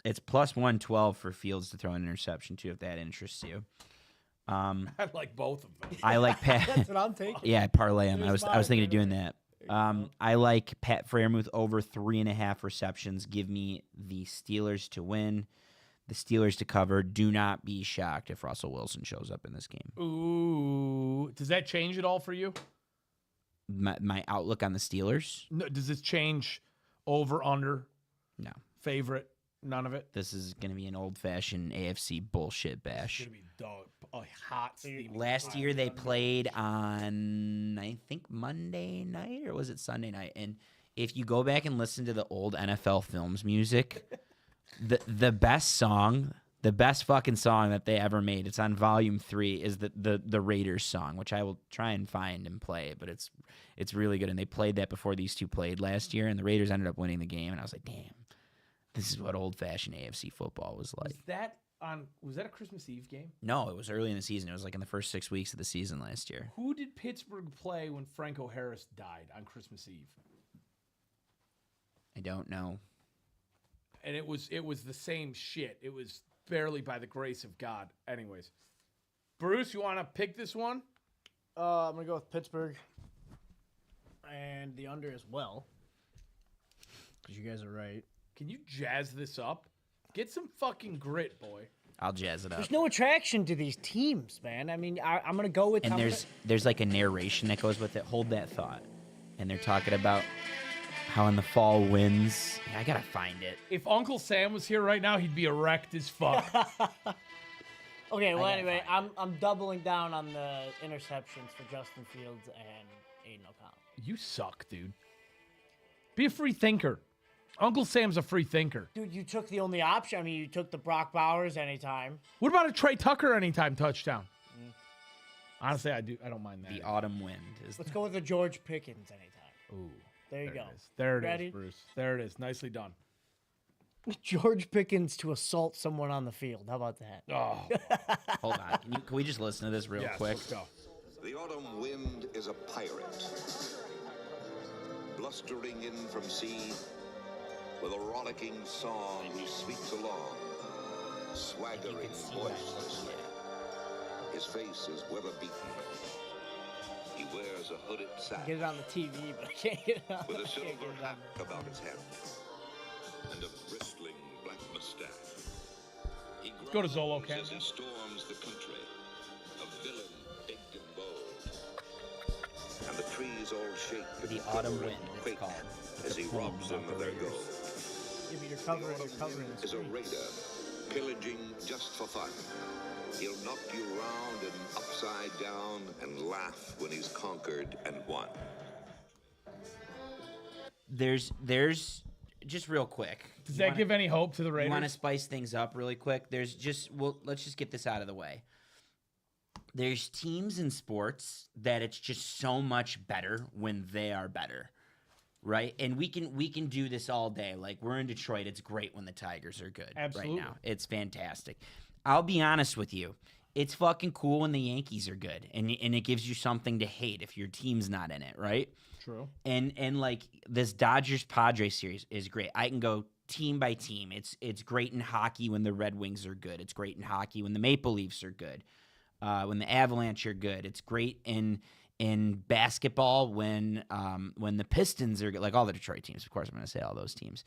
It's plus 112 for Fields to throw an interception too, if that interests you. I like both of them. I like Pat. That's what I'm taking. Yeah, parlay him. I There's was thinking of mine, doing that. I like Pat Freiermuth over 3.5 receptions. Give me the Steelers to win, the Steelers to cover. Do not be shocked if Russell Wilson shows up in this game. Ooh, does that change at all for you? My outlook on the Steelers? No, does this change over under No. favorite? None of it. This is going to be an old-fashioned AFC bullshit bash. It's gonna be dog, a hot steaming. Last year they played on, I think, Monday night, or was it Sunday night? And if you go back and listen to the old NFL Films music, the best song, the best fucking song that they ever made, it's on Volume 3, is the Raiders song, which I will try and find and play, but it's really good. And they played that before these two played last year, and the Raiders ended up winning the game, and I was like, damn. This is what old-fashioned AFC football was like. Was that a Christmas Eve game? No, it was early in the season. It was like in the first 6 weeks of the season last year. Who did Pittsburgh play when Franco Harris died on Christmas Eve? I don't know. And it was the same shit. It was barely by the grace of God. Anyways, Bruce, you want to pick this one? I'm gonna go with Pittsburgh and the under as well, because you guys are right. Can you jazz this up? Get some fucking grit, boy. I'll jazz it up. There's no attraction to these teams, man. I mean, I'm gonna go with. And there's like a narration that goes with it. Hold that thought. And they're talking about how in the fall winds. Yeah, I gotta find it. If Uncle Sam was here right now, he'd be erect as fuck. Okay, well, gotta anyway, find I'm doubling down on the interceptions for Justin Fields and Aiden O'Connell. You suck, dude. Be a free thinker. Uncle Sam's a free thinker. Dude, you took the only option. I mean, you took the Brock Bowers anytime. What about a Trey Tucker anytime touchdown? Honestly, I don't mind that. The autumn wind is. Let's go with the George Pickens anytime. Ooh, There you go. it is. There it Ready? is, Bruce. There it is. Nicely done. George Pickens to assault someone on the field. How about that? Oh, Hold on. Can we just listen to this real yes, quick? let's go. The autumn wind is a pirate, blustering in from sea, with a rollicking song he sweeps along, swaggering boisterously. His face is weather-beaten. He wears a hooded sack Get it on the TV, but I can't get it on. with a I can't silver get it hat on. about his head and a bristling black mustache. He go to Zolo, growls Ken. as he storms the country, a villain big and bold. And the trees all shake and The quiver autumn and wind, it's quake called. as he robs them of their gold. Yeah, but you're The covering autumn wind the is a screen. raider, pillaging just for fun. He'll knock you round and upside down and laugh when he's conquered and won. There's just real quick. Does that give any hope to the You want to Raiders? spice things up really quick? Let's just get this out of the way. there's teams in sports that it's just so much better when they are better, right? And we can do this all day. Like, we're in Detroit. It's great when the Tigers are good Absolutely. right now. It's fantastic. I'll be honest with you. It's fucking cool when the Yankees are good, and it gives you something to hate if your team's not in it, right? True. And like this Dodgers-Padres series is great. I can go team by team. It's great in hockey when the Red Wings are good. It's great in hockey when the Maple Leafs are good. When the Avalanche are good. It's great in basketball when the Pistons are good. Like all the Detroit teams, of course. I'm going to say all those teams.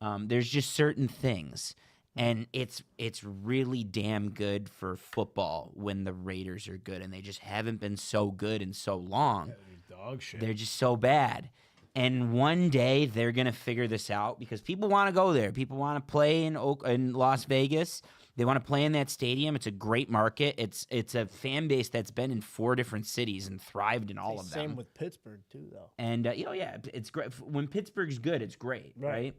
There's just certain things. And it's really damn good for football when the Raiders are good, and they just haven't been so good in so long. Dog shit. They're just so bad. And one day they're gonna figure this out because people want to go there. People want to play in Las Vegas. They want to play in that stadium. It's a great market. It's a fan base that's been in 4 different cities and thrived in all of them. Same with Pittsburgh too, though. And yeah, it's great when Pittsburgh's good. It's great, right?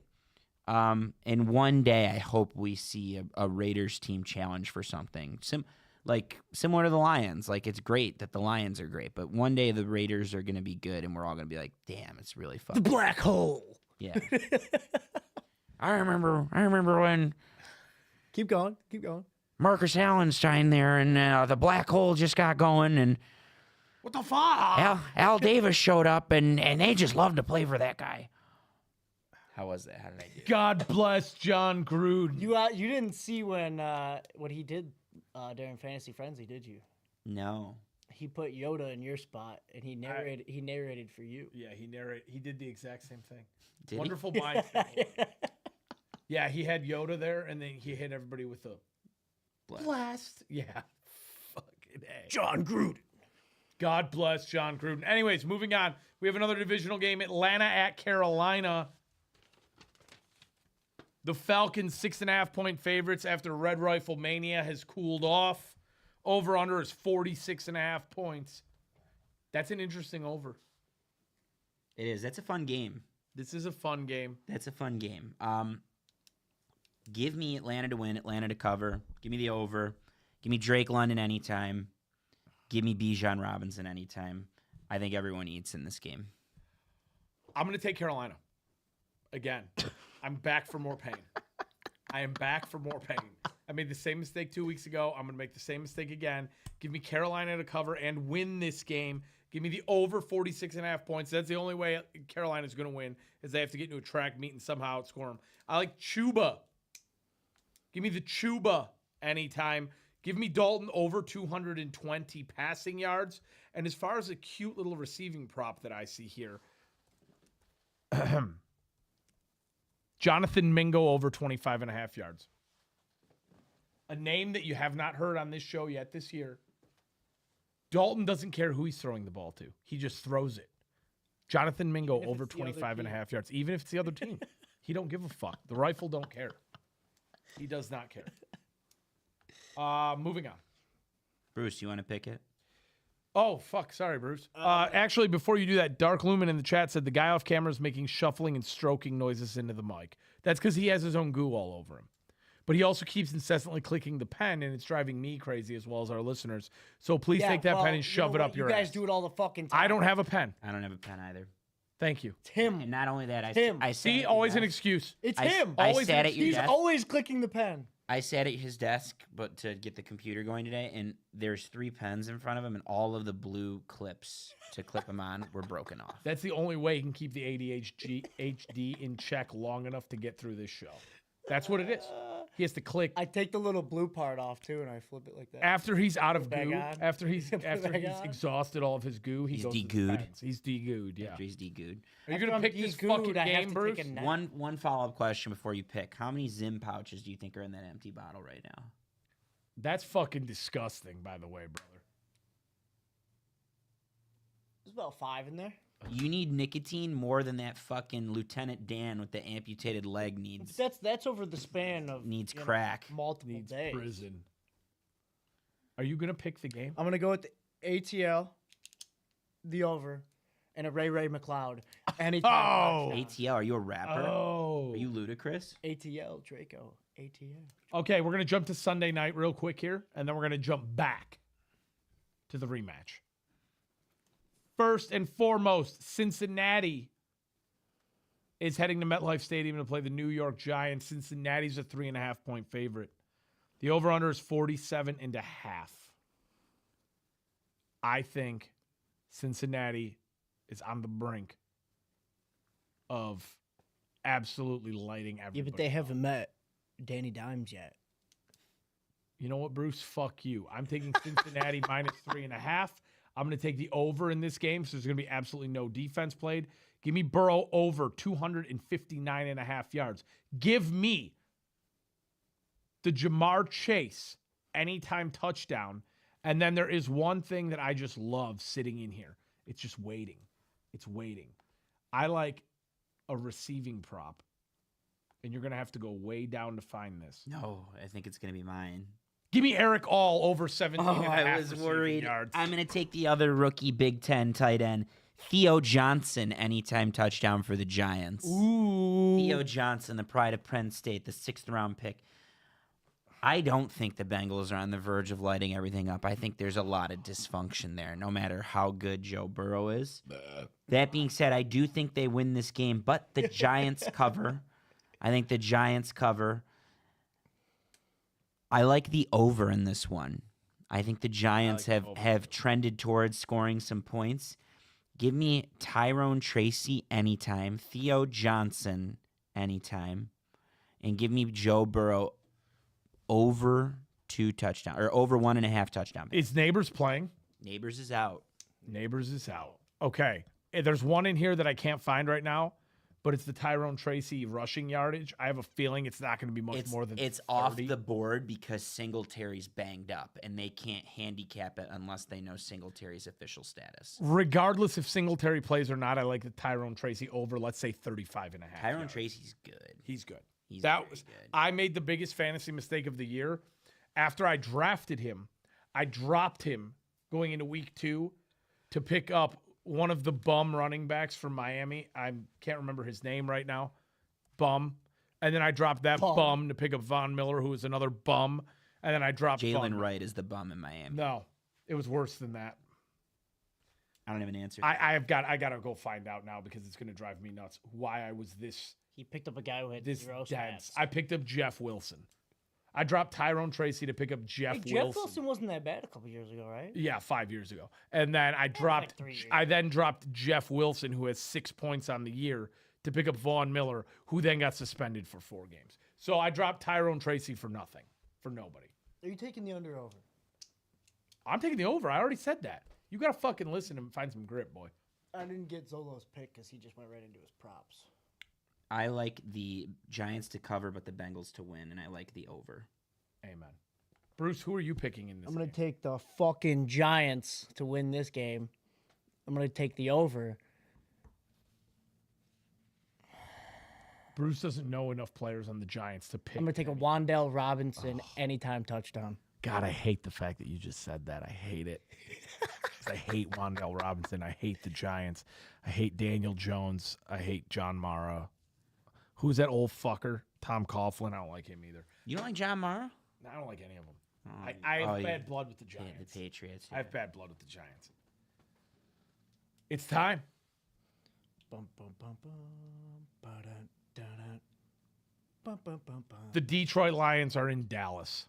And one day I hope we see a Raiders team challenge for something similar to the Lions. Like, it's great that the Lions are great, but one day the Raiders are going to be good, and we're all going to be like, "Damn, it's really fun." The black hole. Yeah. I remember when Keep going. Marcus Allen signed there, and the black hole just got going, and What the fuck? Al Davis showed up, and they just loved to play for that guy. How was that? How did I do? God bless John Gruden. You didn't see when what he did during Fantasy Frenzy, did you? No. He put Yoda in your spot, and he narrated for you. Yeah, he did the exact same thing. Did he? Wonderful mind. Yeah, he had Yoda there, and then he hit everybody with a blast. Yeah. Fucking A. John Gruden. God bless John Gruden. Anyways, moving on. We have another divisional game. Atlanta at Carolina. The Falcons 6.5-point favorites after Red Rifle Mania has cooled off. Over under is 46.5 points. That's an interesting over. It is. That's a fun game. This is a fun game. That's a fun game. Give me Atlanta to win, Atlanta to cover. Give me the over. Give me Drake London anytime. Give me Bijan Robinson anytime. I think everyone eats in this game. I'm going to take Carolina. Again, I'm back for more pain. I am back for more pain. I made the same mistake 2 weeks ago. I'm going to make the same mistake again. Give me Carolina to cover and win this game. Give me the over 46.5 points. That's the only way Carolina's going to win, is they have to get into a track meet and somehow outscore them. I like Chuba. Give me the Chuba anytime. Give me Dalton over 220 passing yards. And as far as a cute little receiving prop that I see here, Jonathan Mingo over 25.5 yards. A name that you have not heard on this show yet this year. Dalton doesn't care who he's throwing the ball to. He just throws it. Jonathan Mingo over 25.5 yards. Even if it's the other team. He don't give a fuck. The Rifle don't care. He does not care. Moving on. Bruce, you want to pick it? Oh, fuck. Sorry, Bruce. Actually, before you do that, Dark Lumen in the chat said the guy off camera is making shuffling and stroking noises into the mic. That's because he has his own goo all over him. But he also keeps incessantly clicking the pen, and it's driving me crazy as well as our listeners. So please take that pen and shove it up your ass. You guys do it all the fucking time. I don't have a pen. I don't have a pen either. Thank you. It's him. And not only that, Him. I See, always an excuse. It's I- him. I Always sat an at your He's desk. always clicking the pen. I sat at his desk, but to get the computer going today, and there's 3 pens in front of him, and all of the blue clips to clip them on were broken off. That's the only way he can keep the ADHD in check long enough to get through this show. That's what it is. He has to click. I take the little blue part off too, and I flip it like that. After he's out of back goo, on. after he's Put it back on. exhausted all of his goo, he He's goes to the de-gooed. pens. He's de-gooed, yeah. After he's de-gooed. Are you After gonna I'm pick this de-gooed, fucking I have game, to Bruce? take a nap. One follow-up question before you pick. How many Zim pouches do you think are in that empty bottle right now? That's fucking disgusting, by the way, brother. There's about 5 in there. You need nicotine more than that fucking Lieutenant Dan with the amputated leg needs. That's over the span of Needs you know, crack. multiple Needs days. prison. Are you gonna pick the game? I'm gonna go with the ATL, the over, and a Ray McLeod. Anytime. Oh! ATL, are you a rapper? Oh. Are you ludicrous? ATL Draco. ATL. Okay, we're gonna jump to Sunday night real quick here, and then we're gonna jump back to the rematch. First and foremost, Cincinnati is heading to MetLife Stadium to play the New York Giants. Cincinnati's a 3.5-point favorite. The over-under is 47.5. I think Cincinnati is on the brink of absolutely lighting everybody. Yeah, but they up. haven't met Danny Dimes yet. You know what, Bruce? Fuck you. I'm taking Cincinnati minus 3.5. I'm going to take the over in this game, so there's going to be absolutely no defense played. Give me Burrow over 259.5 yards. Give me the Jamar Chase anytime touchdown. And then there is one thing that I just love sitting in here. It's just waiting. It's waiting. I like a receiving prop. And you're going to have to go way down to find this. No, I think it's going to be mine. Give me Eric All over 17 and a half I was receiving worried. yards. I'm going to take the other rookie Big Ten tight end, Theo Johnson, anytime touchdown for the Giants. Ooh. Theo Johnson, the pride of Penn State, the 6th-round pick. I don't think the Bengals are on the verge of lighting everything up. I think there's a lot of dysfunction there, no matter how good Joe Burrow is. That being said, I do think they win this game, but the Giants cover. I think the Giants cover. I like the over in this one. I think the Giants have trended towards scoring some points. Give me Tyrone Tracy anytime, Theo Johnson anytime, and give me Joe Burrow over 2 touchdowns or over 1.5 touchdown. Is Neighbors playing? Neighbors is out. Neighbors is out. Okay. There's one in here that I can't find right now, but it's the Tyrone Tracy rushing yardage. I have a feeling it's not going to be much more than It's 30. off the board because Singletary's banged up, and they can't handicap it unless they know Singletary's official status. Regardless if Singletary plays or not, I like the Tyrone Tracy over, let's say 35 and a half. Tyrone yards. Tracy's good. He's good. He's that very was good. I made the biggest fantasy mistake of the year. After I drafted him, I dropped him going into week 2 to pick up one of the bum running backs from Miami. I can't remember his name right now. Bum. And then I dropped that bum to pick up Von Miller, who was another bum. And then I dropped Jalen Wright is the bum in Miami. No, it was worse than that. I don't have an answer. I gotta go find out now because it's gonna drive me nuts why I was this He picked up a guy who had this 0 dense. stats. I picked up Jeff Wilson. I dropped Tyrone Tracy to pick up Jeff Hey, Wilson. Jeff Wilson wasn't that bad a couple years ago, right? Yeah, 5 years ago. And then I dropped 3 years. I then dropped Jeff Wilson, who has 6 points on the year, to pick up Vaughn Miller, who then got suspended for 4 games. So I dropped Tyrone Tracy for nothing. For nobody. Are you taking the under over? I'm taking the over. I already said that. You gotta fucking listen and find some grip, boy. I didn't get Zolo's pick because he just went right into his props. I like the Giants to cover, but the Bengals to win, and I like the over. Amen. Bruce, who are you picking in this I'm going game? to take the fucking Giants to win this game. I'm going to take the over. Bruce doesn't know enough players on the Giants to pick. I'm going to take a Wan'Dale Robinson anytime touchdown. God, I hate the fact that you just said that. I hate it. 'Cause I hate Wan'Dale Robinson. I hate the Giants. I hate Daniel Jones. I hate John Mara. Who's that old fucker? Tom Coughlin. I don't like him either. You don't like John Mara? I don't like any of them. I have bad blood with the Yeah, Giants. the Patriots. I have bad blood with the Giants. It's time. Bum, bum, bum, bum, ba-dun, da-dun. Bum, bum, bum, bum. The Detroit Lions are in Dallas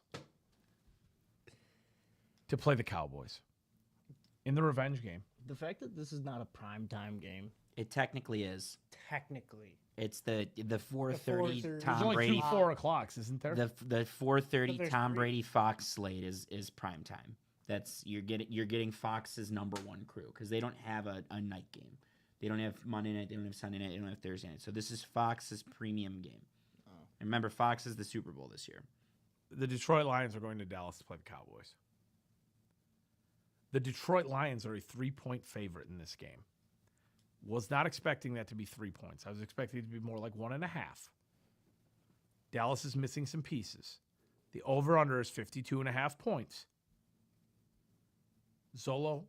to play the Cowboys in the revenge game. The fact that this is not a primetime game, It technically is. technically. It's the 4:30 4:30. There's Tom only Brady. 2 4 o'clocks, isn't there? The 4:30 But there's Tom 3. Brady Fox slate is prime time. That's you're getting Fox's number 1 crew because they don't have a night game. They don't have Monday night. They don't have Sunday night. They don't have Thursday night. So this is Fox's premium game. And remember, Fox is the Super Bowl this year. The Detroit Lions are going to Dallas to play the Cowboys. The Detroit Lions are a 3-point favorite in this game. Was not expecting that to be 3 points. I was expecting it to be more like 1.5. Dallas is missing some pieces. The over-under is 52.5 points. Zolo,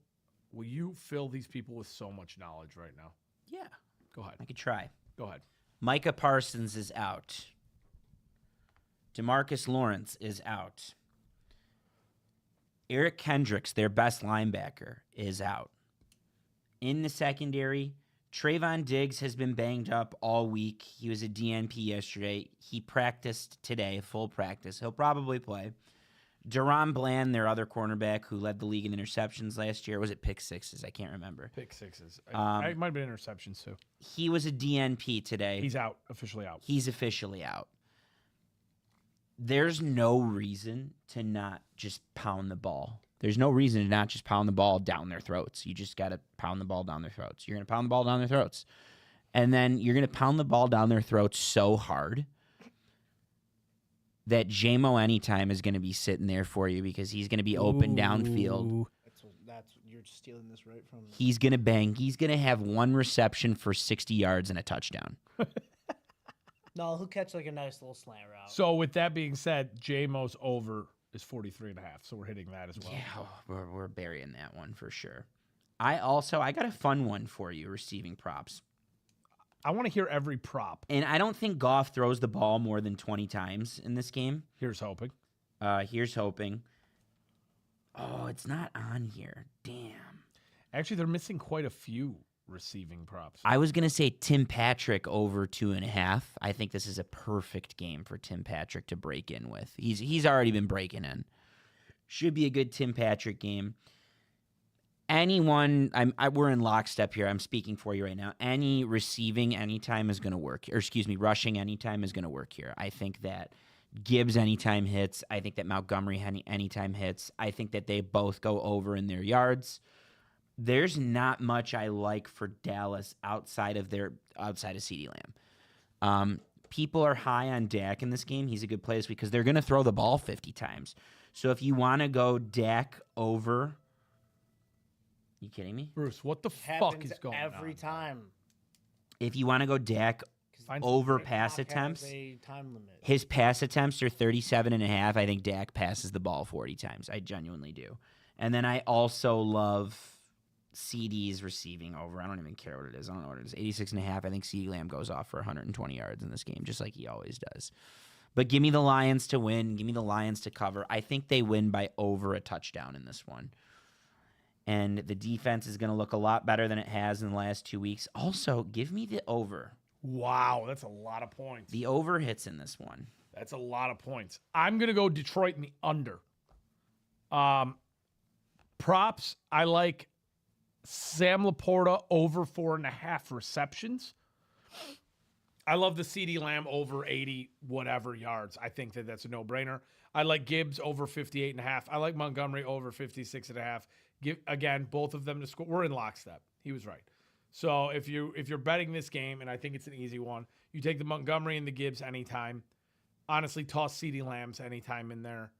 will you fill these people with so much knowledge right now? Yeah, Go ahead. I could try. Go ahead. Micah Parsons is out. DeMarcus Lawrence is out. Eric Kendricks, their best linebacker, is out. In the secondary, Trayvon Diggs has been banged up all week. He was a DNP yesterday. He practiced today, full practice. He'll probably play. Deron Bland, their other cornerback, who led the league in interceptions last year. Was it pick sixes? I can't remember. Pick sixes. I might have been interceptions too. He was a DNP today. He's out, officially out. He's officially out. There's no reason to not just pound the ball. There's no reason to not just pound the ball down their throats. You just got to pound the ball down their throats. You're going to pound the ball down their throats. And then you're going to pound the ball down their throats so hard that J-Mo anytime is going to be sitting there for you because he's going to be open downfield. That's you're stealing this right from me. He's going to bang. He's going to have one reception for 60 yards and a touchdown. No, he'll catch like a nice little slant route. So with that being said, J-Mo's over is 43.5, so we're hitting that as well. Yeah, we're burying that one for sure. I got a fun one for you, receiving props. I want to hear every prop. And I don't think Goff throws the ball more than 20 times in this game. Here's hoping. Here's hoping. Oh, it's not on here. Damn. Actually, they're missing quite a few receiving props. I was going to say Tim Patrick over 2.5. I think this is a perfect game for Tim Patrick to break in with. He's already been breaking in. Should be a good Tim Patrick game. Anyone, we're in lockstep here. I'm speaking for you right now. Any receiving anytime is going to work. Or excuse me, rushing anytime is going to work here. I think that Gibbs anytime hits. I think that Montgomery anytime hits. I think that they both go over in their yards. There's not much I like for Dallas outside of CeeDee Lamb. People are high on Dak in this game. He's a good play this week because they're going to throw the ball 50 times. So if you want to go Dak over, you kidding me? Bruce, what the fuck Happens is going every on? time. If you want to go Dak over pass attempts, A time limit. his pass attempts are 37.5. I think Dak passes the ball 40 times. I genuinely do. And then I also love CD's receiving over. I don't even care what it is. I don't know what it is. 86.5. I think CeeDee Lamb goes off for 120 yards in this game, just like he always does. But give me the Lions to win. Give me the Lions to cover. I think they win by over a touchdown in this one. And the defense is going to look a lot better than it has in the last 2 weeks. Also, give me the over. Wow, that's a lot of points. The over hits in this one. That's a lot of points. I'm going to go Detroit in the under. Props, I like Sam Laporta over 4.5 receptions. I love the CeeDee Lamb over 80 whatever yards. I think that that's a no-brainer. I like Gibbs over 58.5. I like Montgomery over 56.5. Again, both of them to score. We're in lockstep. He was right. So if you're betting this game, and I think it's an easy one, you take the Montgomery and the Gibbs anytime. Honestly, toss CeeDee Lamb's anytime in there.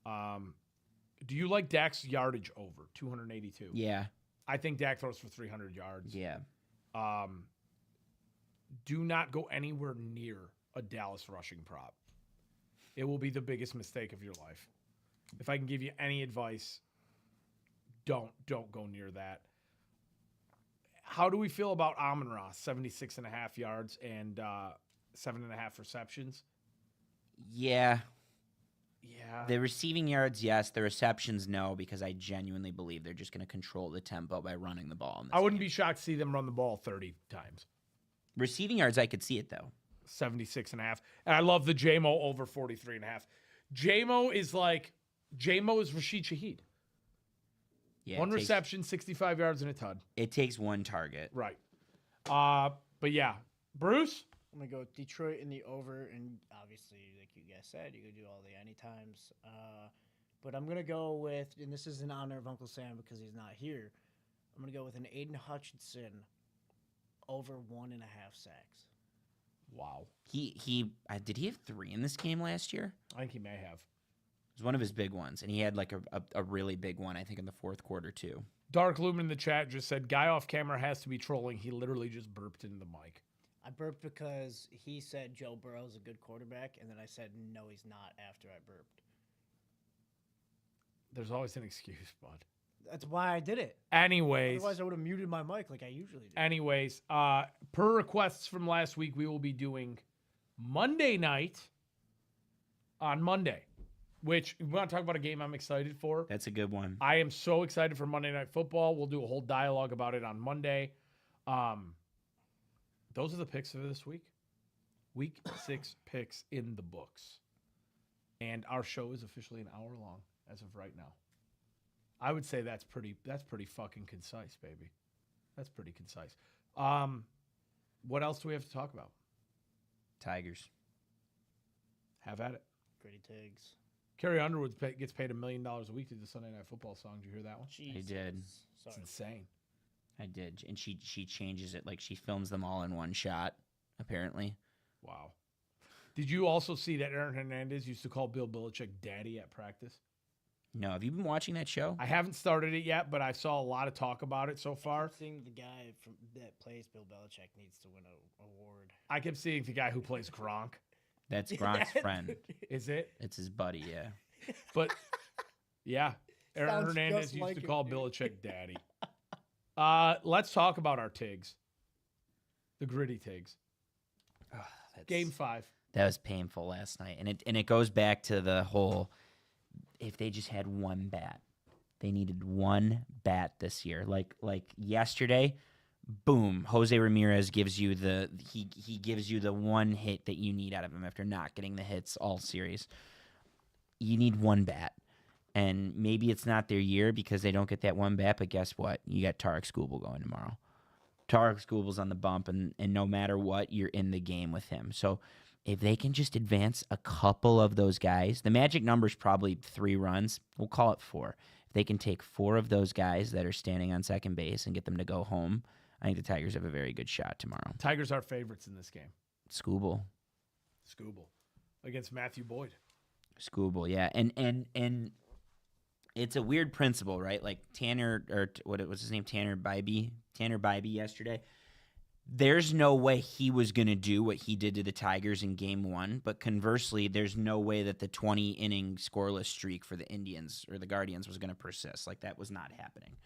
Do you like Dak's yardage over 282? Yeah. I think Dak throws for 300 yards. Yeah. Do not go anywhere near a Dallas rushing prop. It will be the biggest mistake of your life. If I can give you any advice, don't go near that. How do we feel about Amon-Ra? 76.5 yards and 7.5 receptions. Yeah. Yeah. The receiving yards, yes. The receptions, no, because I genuinely believe they're just going to control the tempo by running the ball. I wouldn't be shocked to see them run the ball 30 times. Receiving yards, I could see it, though. 76.5. And I love the J-Mo over 43.5. J-Mo is Rashid Shaheed. Yeah, One reception, 65 yards, and a tud. It takes one target. Right. But yeah. Bruce? I'm going to go with Detroit in the over, and obviously, like you guys said, you could do all the anytimes. But I'm going to go with, and this is in honor of Uncle Sam because he's not here, I'm going to go with an Aiden Hutchinson over 1.5 sacks. Wow. Did he have 3 in this game last year? I think he may have. It was one of his big ones, and he had like a really big one, I think, in the fourth quarter, too. Dark Lumen in the chat just said, guy off camera has to be trolling. He literally just burped into the mic. I burped because he said Joe Burrow's a good quarterback, and then I said, no, he's not after I burped. There's always an excuse, bud. That's why I did it. Anyways. Otherwise, I would have muted my mic like I usually do. Anyways, per requests from last week, we will be doing Monday night on Monday. which we want to talk about a game I'm excited for. That's a good one. I am so excited for Monday Night Football. We'll do a whole dialogue about it on Monday. Those are the picks for this week. Week 6 picks in the books. And our show is officially an hour long as of right now. I would say that's pretty fucking concise, baby. That's pretty concise. What else do we have to talk about? Tigers. Have at it. Gritty Tigs. Carrie Underwood gets paid $1 million a week to do the Sunday Night Football song. Did you hear that one? Jesus. did. It's Sorry. insane. I did. And she changes it. Like, she films them all in one shot, apparently. Wow. Did you also see that Aaron Hernandez used to call Bill Belichick daddy at practice? No. Have you been watching that show? I haven't started it yet, but I saw a lot of talk about it so far. I think the guy that plays Bill Belichick needs to win an award. I kept seeing the guy who plays Gronk. That's Gronk's friend. Is it? It's his buddy, yeah. But, yeah. Aaron Sounds Hernandez just used like to him, call dude. Belichick daddy. Let's talk about our Tigs. The gritty Tigs. Game 5. That was painful last night. And it goes back to the whole, if they just had one bat. They needed one bat this year. Like yesterday, boom, Jose Ramirez gives you he gives you the one hit that you need out of him after not getting the hits all series. You need one bat. And maybe it's not their year because they don't get that one bat, but guess what? You got Tarek Skubal going tomorrow. Tarek Skubal's on the bump, and no matter what, you're in the game with him. So if they can just advance a couple of those guys, the magic number is probably 3 runs. We'll call it 4. If they can take 4 of those guys that are standing on second base and get them to go home, I think the Tigers have a very good shot tomorrow. Tigers are favorites in this game. Skubal. Against Matthew Boyd. Skubal, yeah. And it's a weird principle, right? Like Tanner, or what was his name? Tanner Bybee yesterday. There's no way he was going to do what he did to the Tigers in game 1, but conversely, there's no way that the 20-inning scoreless streak for the Indians or the Guardians was going to persist. Like, that was not happening.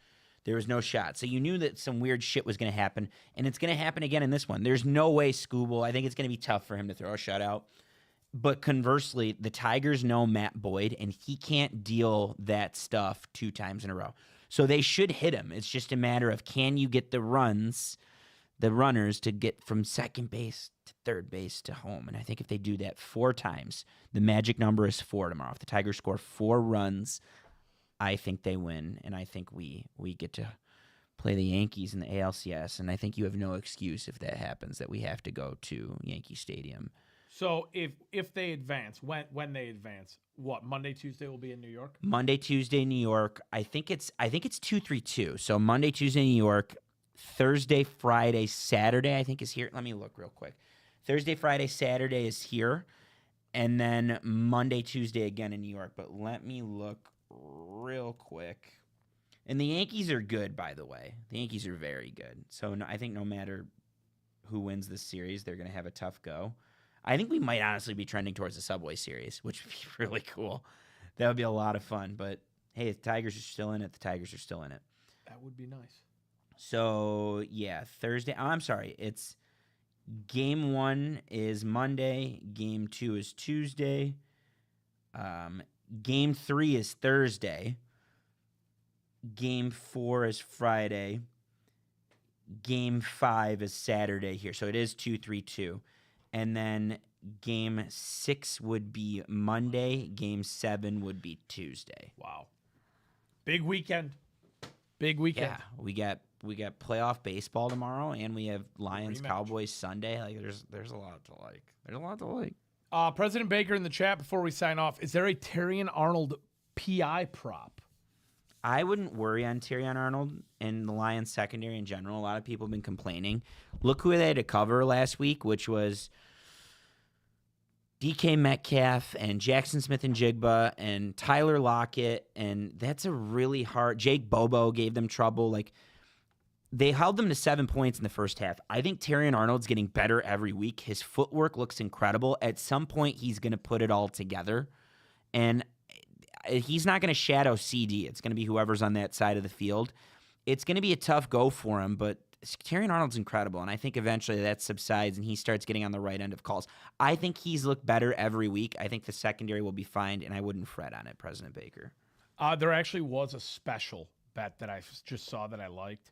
There was no shot. So you knew that some weird shit was going to happen, and it's going to happen again in this one. There's no way Skubal, I think it's going to be tough for him to throw a shutout. But conversely, the Tigers know Matt Boyd, and he can't deal that stuff 2 times in a row. So they should hit him. It's just a matter of, can you get the runners to get from second base to third base to home. And I think if they do that 4 times, the magic number is 4 tomorrow. If the Tigers score 4 runs, I think they win, and I think we get to play the Yankees in the ALCS, and I think you have no excuse if that happens, that we have to go to Yankee Stadium. So if they advance, when they advance, what, Monday, Tuesday will be in New York? Monday, Tuesday, New York. I think it's 2-3-2. So Monday, Tuesday, New York. Thursday, Friday, Saturday, I think is here. Let me look real quick. Thursday, Friday, Saturday is here. And then Monday, Tuesday again in New York. But let me look real quick. And the Yankees are good, by the way. The Yankees are very good. So I think no matter who wins this series, they're going to have a tough go. I think we might honestly be trending towards the Subway Series, which would be really cool. That would be a lot of fun. But, hey, if the Tigers are still in it, the Tigers are still in it. That would be nice. So, yeah, Thursday. I'm sorry. It's game 1 is Monday. Game 2 is Tuesday. Game 3 is Thursday. Game 4 is Friday. Game 5 is Saturday here. So it is 2-3-2. And then game 6 would be Monday. Game 7 would be Tuesday. Wow. Big weekend. Yeah, we got playoff baseball tomorrow, and we have Lions Rematch. Cowboys Sunday. Like there's a lot to like. President Baker in the chat before we sign off. Is there a Terrion Arnold PI prop? I wouldn't worry on Terrion Arnold and the Lions secondary in general. A lot of people have been complaining. Look who they had to cover last week, which was DK Metcalf and Jackson Smith-Njigba and Tyler Lockett, and that's a really hard. Jake Bobo gave them trouble. Like, they held them to 7 points in the first half. I think Terrion Arnold's getting better every week. His footwork looks incredible. At some point, he's going to put it all together, and he's not going to shadow CD. It's going to be whoever's on that side of the field. It's going to be a tough go for him, but Terrion Arnold's incredible, and I think eventually that subsides and he starts getting on the right end of calls. I think he's looked better every week. I think the secondary will be fine, and I wouldn't fret on it, President Baker. There actually was a special bet that I just saw that I liked.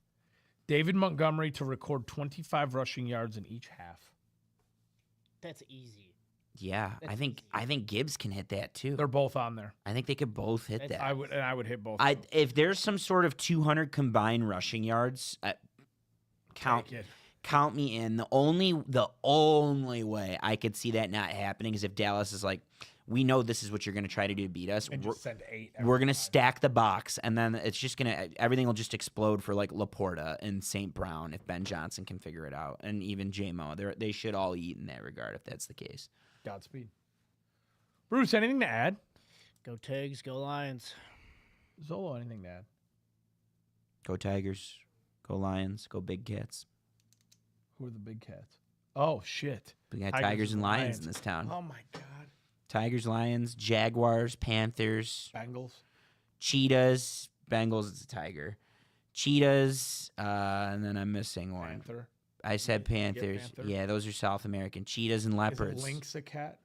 David Montgomery to record 25 rushing yards in each half. That's easy. Yeah, That's I think Gibbs can hit that too. They're both on there. I think they could both hit that. I would hit both. Of them. If there's some sort of 200 combined rushing yards, count me in. The only way I could see that not happening is if Dallas is like, we know this is what you're going to try to do to beat us. And just send 8. We're going to stack the box, and then it's just everything will just explode for like Laporta and St. Brown if Ben Johnson can figure it out, and even J-Mo. They should all eat in that regard if that's the case. Godspeed. Bruce, anything to add? Go Tigs, go Lions. Zolo, anything to add? Go Tigers, go Lions, go Big Cats. Who are the big cats? Oh, shit. We got Tigers and Lions in this town. Oh, my God. Tigers, Lions, Jaguars, Panthers, Bengals. Cheetahs, Bengals, it's a tiger. Cheetahs, and then I'm missing one. Panther. I said Panthers. Panther? Yeah, those are South American. Cheetahs and leopards. Is a lynx a cat?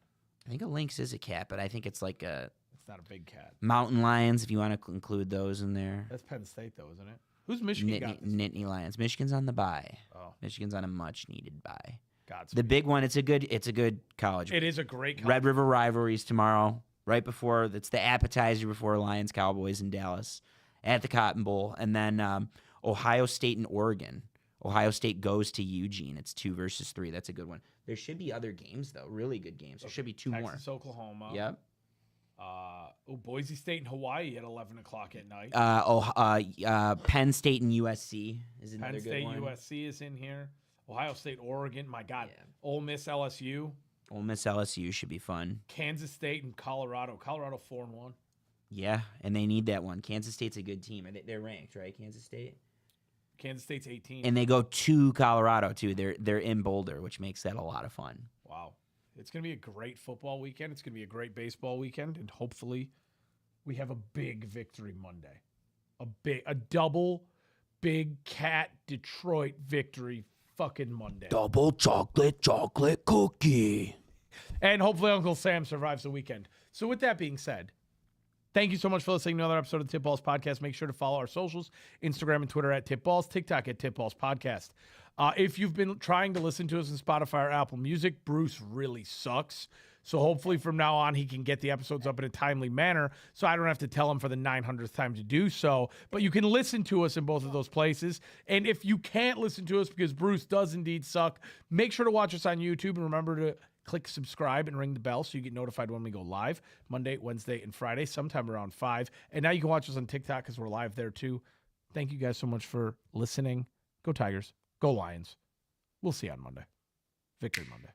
I think a lynx is a cat, but I think it's like a It's not a big cat. mountain lions if you want to include those in there. That's Penn State, though, isn't it? Who's Michigan got this? Nittany Lions. Michigan's on the bye. Oh, Michigan's on a much needed bye. Godspeed. The big one, it's a good college. It is a great college. Red River rivalries tomorrow, right before it's the appetizer before Lions Cowboys in Dallas at the Cotton Bowl, and then Ohio State and Oregon. Ohio State goes to Eugene. It's 2 versus 3. That's a good one. There should be other games though, really good games. There should be 2 more. Texas, Oklahoma. Yep. Boise State and Hawaii at 11 o'clock at night. Penn State and USC is another Penn State, good one. USC is in here. Ohio State, Oregon. My God. Yeah. Ole Miss, LSU. Ole Miss LSU should be fun. Kansas State and Colorado. Colorado 4-1. Yeah, and they need that one. Kansas State's a good team. They're ranked, right? Kansas State. Kansas State's 18. And they go to Colorado too. They're in Boulder, which makes that a lot of fun. Wow. It's going to be a great football weekend. It's going to be a great baseball weekend, and hopefully we have a big victory Monday. A double big cat Detroit victory fucking Monday. Double chocolate cookie. And hopefully Uncle Sam survives the weekend. So with that being said, thank you so much for listening to another episode of the Tip Balls Podcast. Make sure to follow our socials, Instagram and Twitter at Tip Balls, TikTok at Tip Balls Podcast. If you've been trying to listen to us in Spotify or Apple Music, Bruce really sucks. So hopefully from now on, he can get the episodes up in a timely manner so I don't have to tell him for the 900th time to do so. But you can listen to us in both of those places. And if you can't listen to us because Bruce does indeed suck, make sure to watch us on YouTube and remember to click subscribe and ring the bell so you get notified when we go live Monday, Wednesday, and Friday, sometime around 5. And now you can watch us on TikTok because we're live there too. Thank you guys so much for listening. Go Tigers. Go Lions. We'll see you on Monday. Victory Monday.